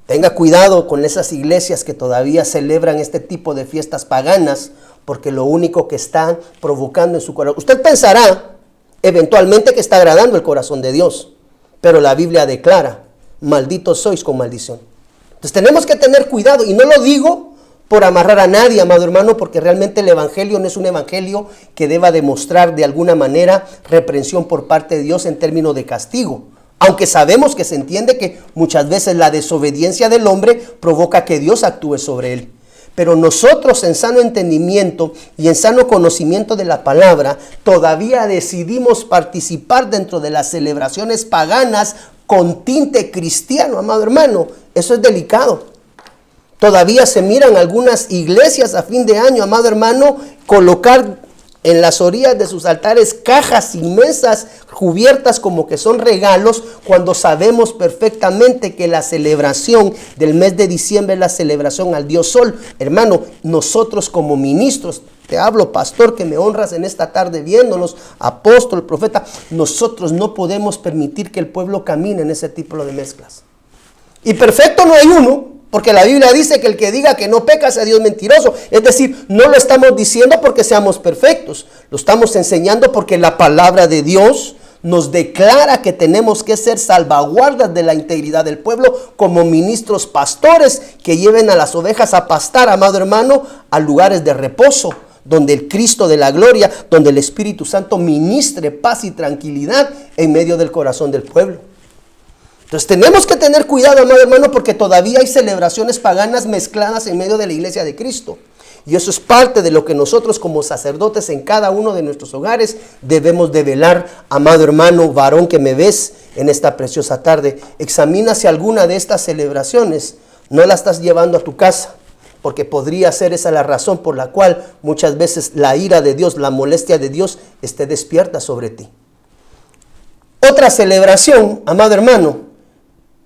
Tenga cuidado con esas iglesias que todavía celebran este tipo de fiestas paganas, porque lo único que están provocando en su corazón. Usted pensará eventualmente que está agradando el corazón de Dios, pero la Biblia declara, malditos sois con maldición. Entonces tenemos que tener cuidado, y no lo digo por amarrar a nadie, amado hermano, porque realmente el evangelio no es un evangelio que deba demostrar de alguna manera reprensión por parte de Dios en términos de castigo. Aunque sabemos que se entiende que muchas veces la desobediencia del hombre provoca que Dios actúe sobre él. Pero nosotros en sano entendimiento y en sano conocimiento de la palabra, todavía decidimos participar dentro de las celebraciones paganas con tinte cristiano, amado hermano. Eso es delicado. Todavía se miran algunas iglesias a fin de año, amado hermano, colocar en las orillas de sus altares cajas inmensas cubiertas como que son regalos, cuando sabemos perfectamente que la celebración del mes de diciembre es la celebración al Dios Sol. Hermano, nosotros como ministros, te hablo, pastor, que me honras en esta tarde viéndonos, apóstol, profeta, nosotros no podemos permitir que el pueblo camine en ese tipo de mezclas. Y perfecto no hay uno, porque la Biblia dice que el que diga que no peca sea Dios mentiroso. Es decir, no lo estamos diciendo porque seamos perfectos. Lo estamos enseñando porque la palabra de Dios nos declara que tenemos que ser salvaguardas de la integridad del pueblo como ministros pastores que lleven a las ovejas a pastar, amado hermano, a lugares de reposo, donde el Cristo de la gloria, donde el Espíritu Santo ministre paz y tranquilidad en medio del corazón del pueblo. Entonces tenemos que tener cuidado, amado hermano, porque todavía hay celebraciones paganas mezcladas en medio de la iglesia de Cristo. Y eso es parte de lo que nosotros como sacerdotes en cada uno de nuestros hogares debemos de velar. Amado hermano, varón que me ves en esta preciosa tarde, examina si alguna de estas celebraciones no la estás llevando a tu casa, porque podría ser esa la razón por la cual muchas veces la ira de Dios, la molestia de Dios esté despierta sobre ti. Otra celebración, amado hermano,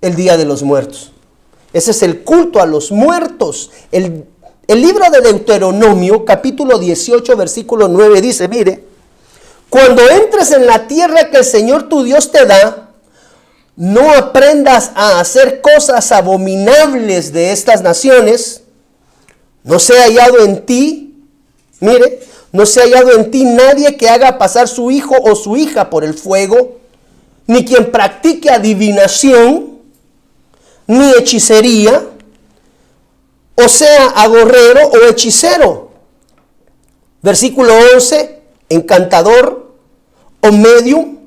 el Día de los Muertos. Ese es el culto a los muertos. El libro de Deuteronomio, capítulo 18, versículo 9, dice, mire, cuando entres en la tierra que el Señor tu Dios te da, no aprendas a hacer cosas abominables de estas naciones, no sea hallado en ti, mire, no sea hallado en ti nadie que haga pasar su hijo o su hija por el fuego, ni quien practique adivinación, ni hechicería, o sea, agorrero o hechicero. Versículo 11, encantador, o medium,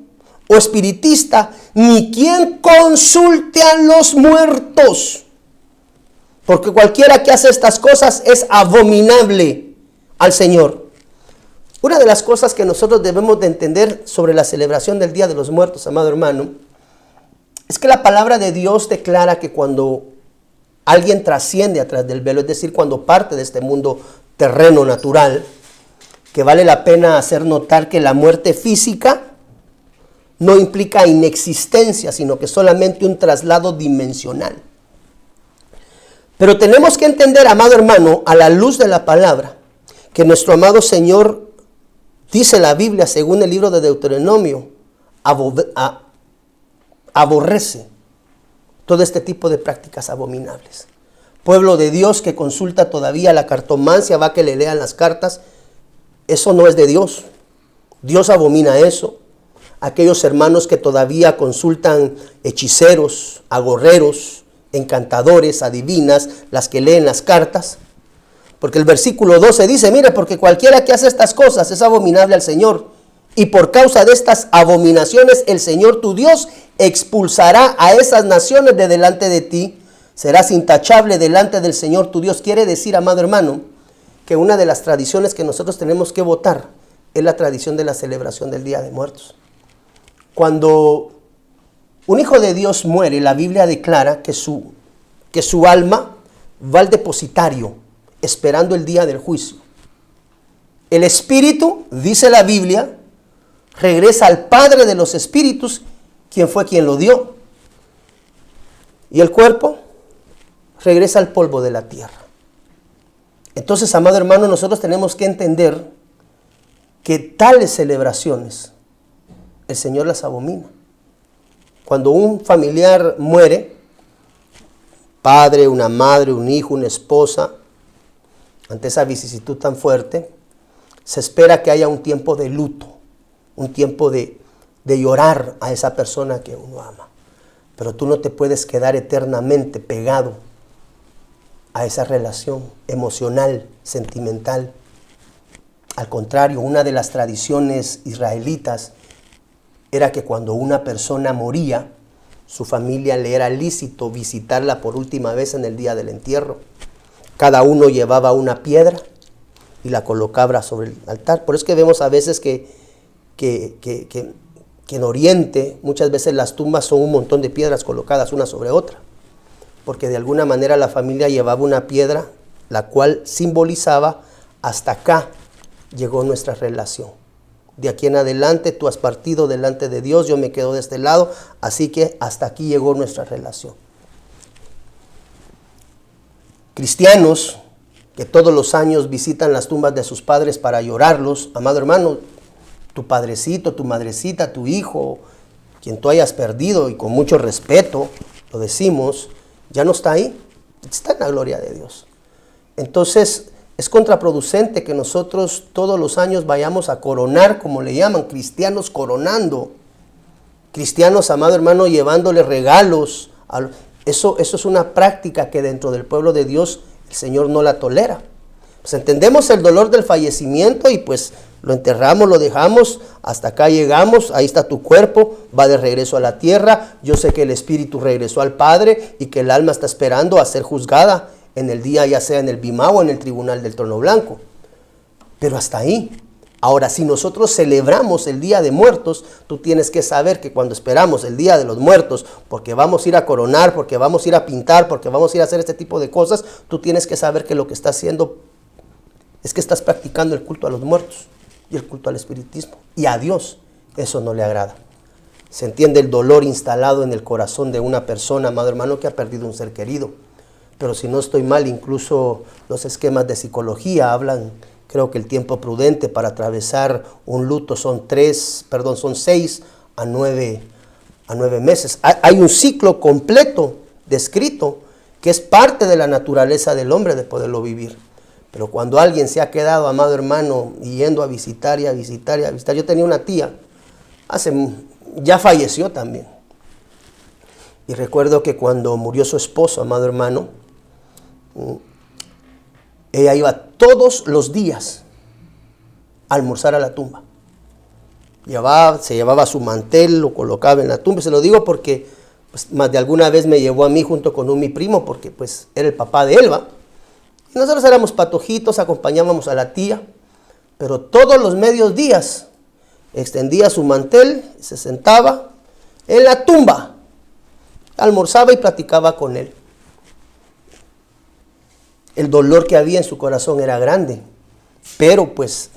o espiritista, ni quien consulte a los muertos. Porque cualquiera que hace estas cosas es abominable al Señor. Una de las cosas que nosotros debemos de entender sobre la celebración del Día de los Muertos, amado hermano, es que la palabra de Dios declara que cuando alguien trasciende atrás del velo, es decir, cuando parte de este mundo terreno natural, que vale la pena hacer notar que la muerte física no implica inexistencia, sino que solamente un traslado dimensional. Pero tenemos que entender, amado hermano, a la luz de la palabra, que nuestro amado Señor, dice la Biblia, según el libro de Deuteronomio, aborrece todo este tipo de prácticas abominables. Pueblo de Dios que consulta todavía la cartomancia, va a que le lean las cartas, eso no es de Dios. Dios abomina eso. Aquellos hermanos que todavía consultan hechiceros, agorreros, encantadores, adivinas, las que leen las cartas. Porque el versículo 12 dice, mire, porque cualquiera que hace estas cosas es abominable al Señor. Y por causa de estas abominaciones el Señor tu Dios expulsará a esas naciones de delante de ti. Serás intachable delante del Señor tu Dios. Quiere decir, amado hermano, que una de las tradiciones que nosotros tenemos que votar es la tradición de la celebración del Día de Muertos. Cuando un hijo de Dios muere, la Biblia declara que su alma va al depositario, esperando el día del juicio. El espíritu, dice la Biblia, regresa al Padre de los espíritus, quien fue quien lo dio. Y el cuerpo regresa al polvo de la tierra. Entonces, amado hermano, nosotros tenemos que entender que tales celebraciones el Señor las abomina. Cuando un familiar muere, padre, una madre, un hijo, una esposa, ante esa vicisitud tan fuerte, se espera que haya un tiempo de luto, un tiempo de llorar a esa persona que uno ama. Pero tú no te puedes quedar eternamente pegado a esa relación emocional, sentimental. Al contrario, una de las tradiciones israelitas era que cuando una persona moría, su familia le era lícito visitarla por última vez en el día del entierro. Cada uno llevaba una piedra y la colocaba sobre el altar. Por eso es que vemos a veces que en Oriente muchas veces las tumbas son un montón de piedras colocadas una sobre otra, porque de alguna manera la familia llevaba una piedra, la cual simbolizaba: hasta acá llegó nuestra relación. De aquí en adelante tú has partido delante de Dios, yo me quedo de este lado, así que hasta aquí llegó nuestra relación. Cristianos que todos los años visitan las tumbas de sus padres para llorarlos, amado hermano, tu padrecito, tu madrecita, tu hijo, quien tú hayas perdido, y con mucho respeto lo decimos, ya no está ahí, está en la gloria de Dios. Entonces es contraproducente que nosotros todos los años vayamos a coronar, como le llaman, cristianos coronando, cristianos, amado hermano, llevándole regalos. Eso es una práctica que dentro del pueblo de Dios el Señor no la tolera. Pues entendemos el dolor del fallecimiento y pues lo enterramos, lo dejamos, hasta acá llegamos, ahí está tu cuerpo, va de regreso a la tierra. Yo sé que el espíritu regresó al Padre y que el alma está esperando a ser juzgada en el día, ya sea en el Bimá o en el tribunal del trono blanco. Pero hasta ahí. Ahora, si nosotros celebramos el Día de Muertos, tú tienes que saber que cuando esperamos el Día de los Muertos, porque vamos a ir a coronar, porque vamos a ir a pintar, porque vamos a ir a hacer este tipo de cosas, tú tienes que saber que lo que estás haciendo es que estás practicando el culto a los muertos y el culto al espiritismo. Y a Dios eso no le agrada. Se entiende el dolor instalado en el corazón de una persona, amado hermano, que ha perdido un ser querido. Pero si no estoy mal, incluso los esquemas de psicología hablan, creo que el tiempo prudente para atravesar un luto son 6 a 9 meses. Hay un ciclo completo descrito que es parte de la naturaleza del hombre de poderlo vivir. Pero cuando alguien se ha quedado, amado hermano, yendo a visitar y a visitar y a visitar. Yo tenía una tía, ya falleció también. Y recuerdo que cuando murió su esposo, amado hermano, ella iba todos los días a almorzar a la tumba. Se llevaba su mantel, lo colocaba en la tumba. Se lo digo porque pues, más de alguna vez me llevó a mí junto con mi primo, porque pues era el papá de Elba. Y nosotros éramos patojitos, acompañábamos a la tía, pero todos los mediodías extendía su mantel, se sentaba en la tumba, almorzaba y platicaba con él. El dolor que había en su corazón era grande, pero pues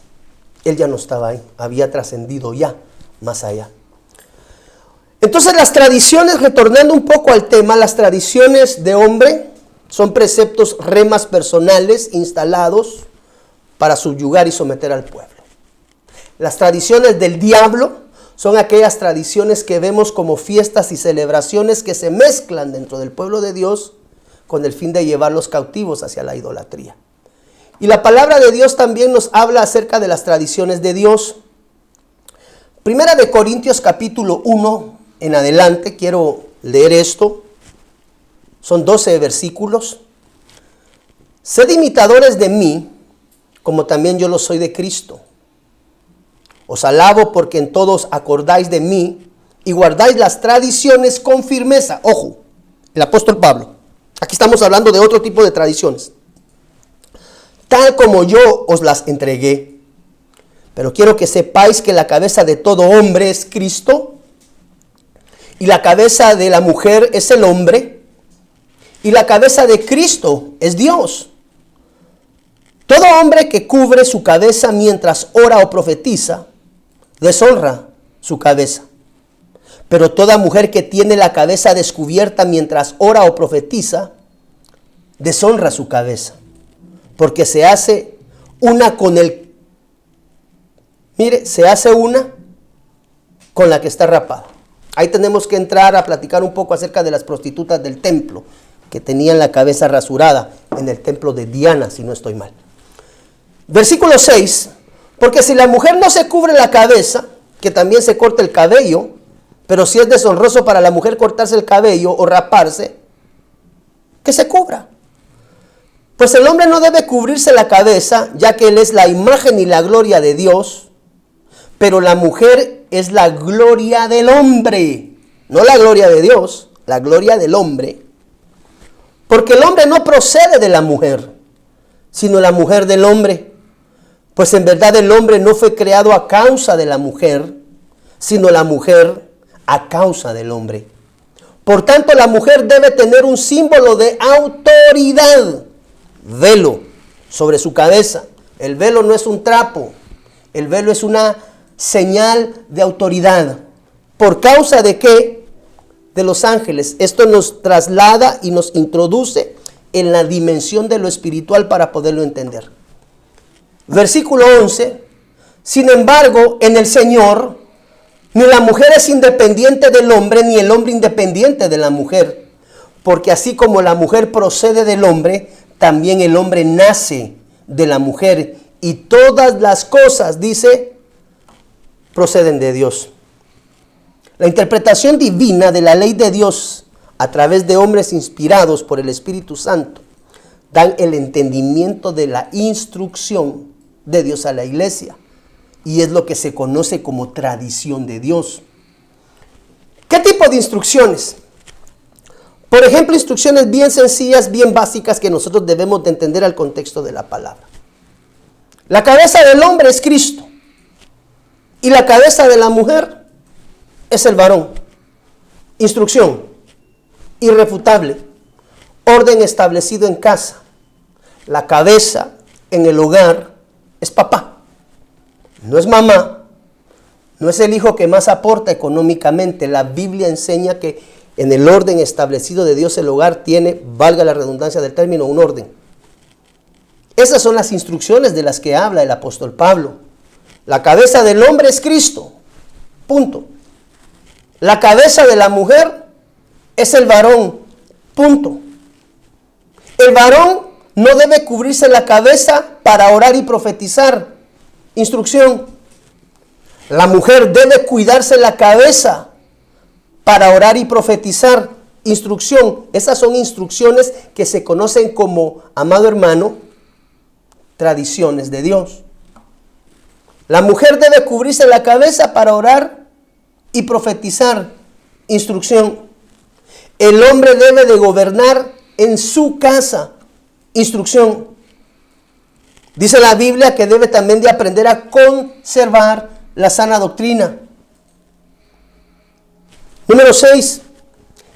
él ya no estaba ahí, había trascendido ya más allá. Entonces las tradiciones, retornando un poco al tema, las tradiciones de hombre son preceptos remas personales instalados para subyugar y someter al pueblo. Las tradiciones del diablo son aquellas tradiciones que vemos como fiestas y celebraciones que se mezclan dentro del pueblo de Dios con el fin de llevarlos cautivos hacia la idolatría. Y la palabra de Dios también nos habla acerca de las tradiciones de Dios. Primera de Corintios capítulo 1 en adelante, quiero leer esto. Son 12 versículos. Sed imitadores de mí, como también yo lo soy de Cristo. Os alabo porque en todos acordáis de mí y guardáis las tradiciones con firmeza. Ojo, el apóstol Pablo. Aquí estamos hablando de otro tipo de tradiciones. Tal como yo os las entregué. Pero quiero que sepáis que la cabeza de todo hombre es Cristo. y la cabeza de la mujer es el hombre, y la cabeza de Cristo es Dios. Todo hombre que cubre su cabeza mientras ora o profetiza, deshonra su cabeza. Pero toda mujer que tiene la cabeza descubierta mientras ora o profetiza, deshonra su cabeza, porque se hace una con se hace una con la que está rapada. Ahí tenemos que entrar a platicar un poco acerca de las prostitutas del templo, que tenían la cabeza rasurada en el templo de Diana, si no estoy mal. Versículo 6, porque si la mujer no se cubre la cabeza, que también se corte el cabello, pero si es deshonroso para la mujer cortarse el cabello o raparse, que se cubra. Pues el hombre no debe cubrirse la cabeza, ya que él es la imagen y la gloria de Dios, pero la mujer es la gloria del hombre, no la gloria de Dios, la gloria del hombre. Porque el hombre no procede de la mujer, sino la mujer del hombre. Pues en verdad el hombre no fue creado a causa de la mujer, sino la mujer a causa del hombre. Por tanto, la mujer debe tener un símbolo de autoridad, velo, sobre su cabeza. El velo no es un trapo, el velo es una señal de autoridad. ¿Por causa de qué? De los ángeles. Esto nos traslada y nos introduce en la dimensión de lo espiritual para poderlo entender. Versículo 11. Sin embargo, en el Señor, ni la mujer es independiente del hombre, ni el hombre independiente de la mujer. Porque así como la mujer procede del hombre, también el hombre nace de la mujer. Y todas las cosas, dice, proceden de Dios. La interpretación divina de la ley de Dios a través de hombres inspirados por el Espíritu Santo dan el entendimiento de la instrucción de Dios a la iglesia. Y es lo que se conoce como tradición de Dios. ¿Qué tipo de instrucciones? Por ejemplo, instrucciones bien sencillas, bien básicas que nosotros debemos de entender al contexto de la palabra. La cabeza del hombre es Cristo. Y la cabeza de la mujer es el varón. Instrucción irrefutable. Orden establecido en casa. La cabeza en el hogar es papá. No es mamá. No es el hijo que más aporta económicamente. La Biblia enseña que en el orden establecido de Dios el hogar tiene, valga la redundancia del término, un orden. Esas son las instrucciones de las que habla el apóstol Pablo. La cabeza del hombre es Cristo. Punto. La cabeza de la mujer es el varón. Punto. El varón no debe cubrirse la cabeza para orar y profetizar. Instrucción. La mujer debe cuidarse la cabeza para orar y profetizar. Instrucción. Esas son instrucciones que se conocen como, amado hermano, tradiciones de Dios. La mujer debe cubrirse la cabeza para orar y profetizar. Instrucción. El hombre debe de gobernar en su casa. Instrucción. Dice la Biblia que debe también de aprender a conservar la sana doctrina. Número 6.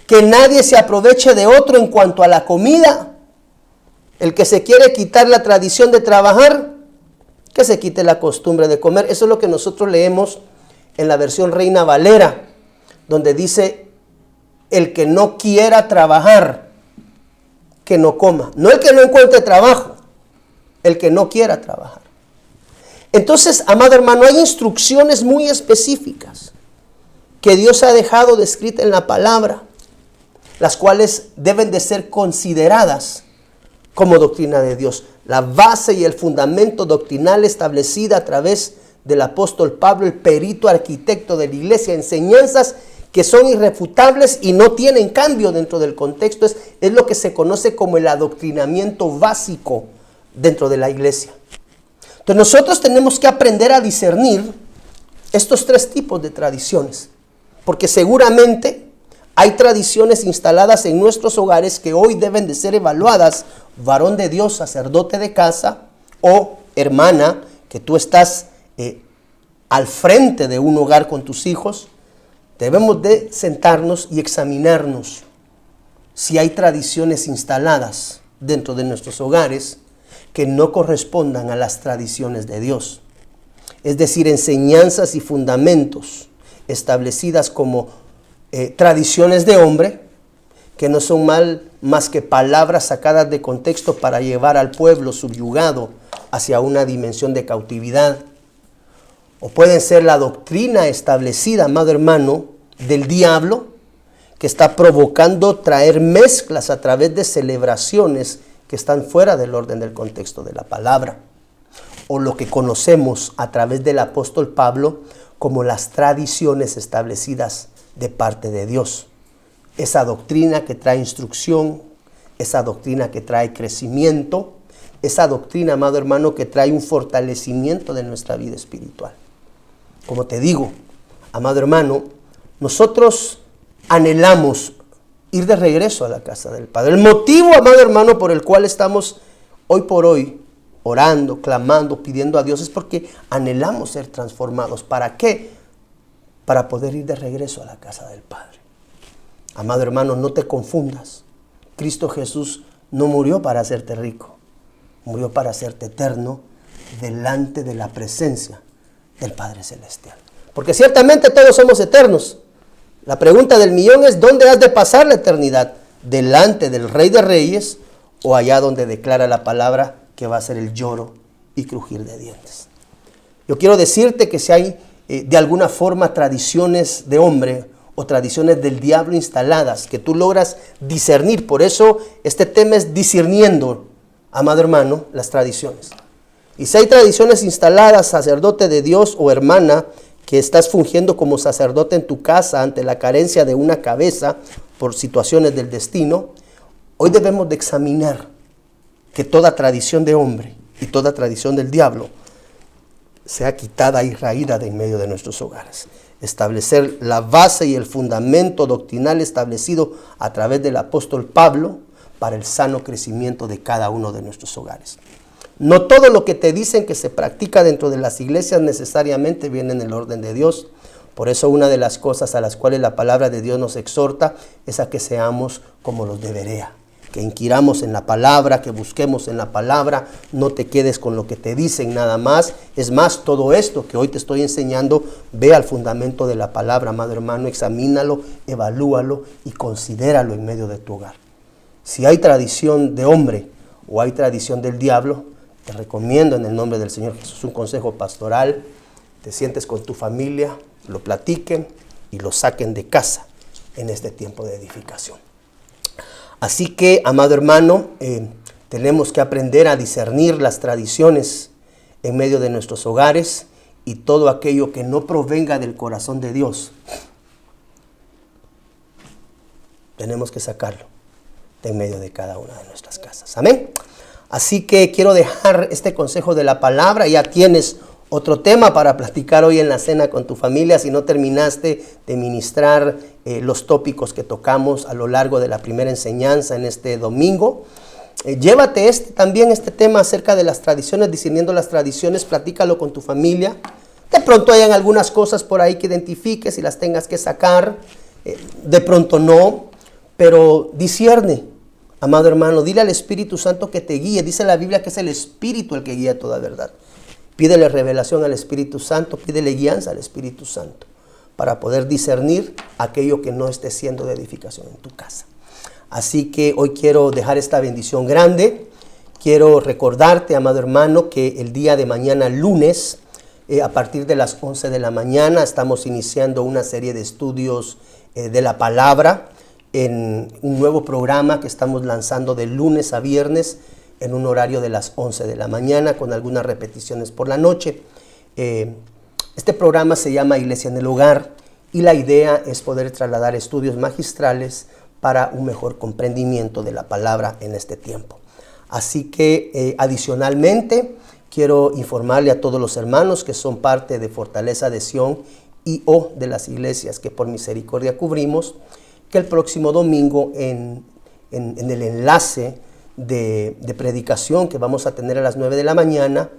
Que nadie se aproveche de otro en cuanto a la comida. El que se quiere quitar la tradición de trabajar, que se quite la costumbre de comer. Eso es lo que nosotros leemos en la versión Reina Valera, donde dice, el que no quiera trabajar, que no coma. No el que no encuentre trabajo, el que no quiera trabajar. Entonces, amado hermano, hay instrucciones muy específicas que Dios ha dejado descritas en la palabra, las cuales deben de ser consideradas como doctrina de Dios. La base y el fundamento doctrinal establecida a través del apóstol Pablo, el perito arquitecto de la iglesia, enseñanzas que son irrefutables y no tienen cambio dentro del contexto, es lo que se conoce como el adoctrinamiento básico dentro de la iglesia. Entonces nosotros tenemos que aprender a discernir estos tres tipos de tradiciones, porque seguramente hay tradiciones instaladas en nuestros hogares que hoy deben de ser evaluadas. Varón de Dios, sacerdote de casa, o hermana, que tú estás al frente de un hogar con tus hijos, debemos de sentarnos y examinarnos si hay tradiciones instaladas dentro de nuestros hogares que no correspondan a las tradiciones de Dios. Es decir, enseñanzas y fundamentos establecidas como tradiciones de hombre, que no son más que palabras sacadas de contexto para llevar al pueblo subyugado hacia una dimensión de cautividad. O pueden ser la doctrina establecida, amado hermano, del diablo, que está provocando traer mezclas a través de celebraciones que están fuera del orden del contexto de la palabra. O lo que conocemos a través del apóstol Pablo como las tradiciones establecidas de parte de Dios. Esa doctrina que trae instrucción, esa doctrina que trae crecimiento, esa doctrina, amado hermano, que trae un fortalecimiento de nuestra vida espiritual. Como te digo, amado hermano, nosotros anhelamos ir de regreso a la casa del Padre. El motivo, amado hermano, por el cual estamos hoy por hoy orando, clamando, pidiendo a Dios, es porque anhelamos ser transformados. ¿Para qué? Para poder ir de regreso a la casa del Padre. Amado hermano, no te confundas. Cristo Jesús no murió para hacerte rico, murió para hacerte eterno delante de la presencia del Padre Celestial. Porque ciertamente todos somos eternos. La pregunta del millón es: ¿dónde has de pasar la eternidad? ¿Delante del Rey de Reyes o allá donde declara la palabra que va a ser el lloro y crujir de dientes? Yo quiero decirte que si hay de alguna forma tradiciones de hombre o tradiciones del diablo instaladas que tú logras discernir, por eso este tema es discerniendo, amado hermano, las tradiciones. Y si hay tradiciones instaladas, sacerdote de Dios o hermana, que estás fungiendo como sacerdote en tu casa ante la carencia de una cabeza por situaciones del destino, hoy debemos de examinar que toda tradición de hombre y toda tradición del diablo sea quitada y raída de en medio de nuestros hogares. Establecer la base y el fundamento doctrinal establecido a través del apóstol Pablo para el sano crecimiento de cada uno de nuestros hogares. No todo lo que te dicen que se practica dentro de las iglesias necesariamente viene en el orden de Dios. Por eso una de las cosas a las cuales la palabra de Dios nos exhorta es a que seamos como los de Berea, que inquiramos en la palabra, que busquemos en la palabra, no te quedes con lo que te dicen nada más. Es más, todo esto que hoy te estoy enseñando, ve al fundamento de la palabra, amado hermano, examínalo, evalúalo y considéralo en medio de tu hogar. Si hay tradición de hombre o hay tradición del diablo, te recomiendo en el nombre del Señor Jesús un consejo pastoral. Te sientes con tu familia, lo platiquen y lo saquen de casa en este tiempo de edificación. Así que, amado hermano, tenemos que aprender a discernir las tradiciones en medio de nuestros hogares y todo aquello que no provenga del corazón de Dios. Tenemos que sacarlo de en medio de cada una de nuestras casas. Amén. Así que quiero dejar este consejo de la palabra. Ya tienes otro tema para platicar hoy en la cena con tu familia. Si no terminaste de ministrar los tópicos que tocamos a lo largo de la primera enseñanza en este domingo, llévate también este tema acerca de las tradiciones, discerniendo las tradiciones, platícalo con tu familia. De pronto hayan algunas cosas por ahí que identifiques y las tengas que sacar, de pronto no, pero discierne. Amado hermano, dile al Espíritu Santo que te guíe. Dice la Biblia que es el Espíritu el que guía toda verdad. Pídele revelación al Espíritu Santo, pídele guianza al Espíritu Santo para poder discernir aquello que no esté siendo de edificación en tu casa. Así que hoy quiero dejar esta bendición grande. Quiero recordarte, amado hermano, que el día de mañana, lunes, a partir de las 11 de la mañana, estamos iniciando una serie de estudios de la palabra en un nuevo programa que estamos lanzando de lunes a viernes en un horario de las 11 de la mañana con algunas repeticiones por la noche. Este programa se llama Iglesia en el Hogar y la idea es poder trasladar estudios magistrales para un mejor comprendimiento de la palabra en este tiempo. Así que adicionalmente quiero informarle a todos los hermanos que son parte de Fortaleza de Sion y o de las iglesias que por misericordia cubrimos, que el próximo domingo en el enlace de predicación que vamos a tener a las 9 de la mañana,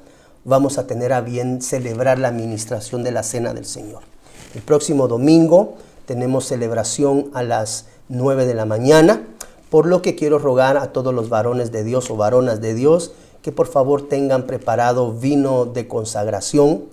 vamos a tener a bien celebrar la administración de la Cena del Señor. El próximo domingo tenemos celebración a las 9 de la mañana, por lo que quiero rogar a todos los varones de Dios o varonas de Dios que por favor tengan preparado vino de consagración.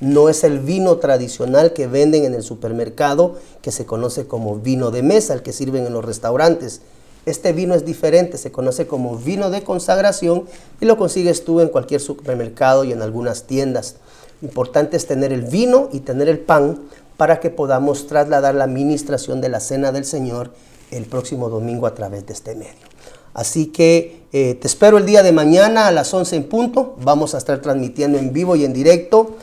No es el vino tradicional que venden en el supermercado, que se conoce como vino de mesa, el que sirven en los restaurantes. Este vino es diferente, se conoce como vino de consagración y lo consigues tú en cualquier supermercado y en algunas tiendas. Lo importante es tener el vino y tener el pan para que podamos trasladar la ministración de la Cena del Señor el próximo domingo a través de este medio. Así que te espero el día de mañana a las 11 en punto. Vamos a estar transmitiendo en vivo y en directo.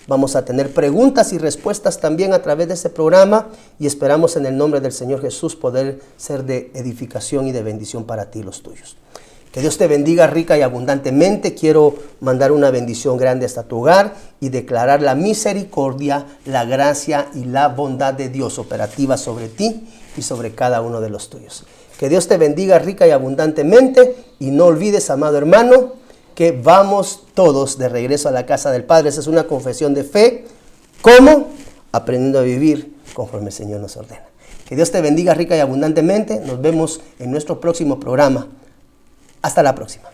Vamos a tener preguntas y respuestas también a través de este programa y esperamos en el nombre del Señor Jesús poder ser de edificación y de bendición para ti y los tuyos. Que Dios te bendiga rica y abundantemente. Quiero mandar una bendición grande hasta tu hogar y declarar la misericordia, la gracia y la bondad de Dios operativa sobre ti y sobre cada uno de los tuyos. Que Dios te bendiga rica y abundantemente y no olvides, amado hermano, que vamos todos de regreso a la casa del Padre. Esa es una confesión de fe. ¿Cómo? Aprendiendo a vivir conforme el Señor nos ordena. Que Dios te bendiga rica y abundantemente. Nos vemos en nuestro próximo programa. Hasta la próxima.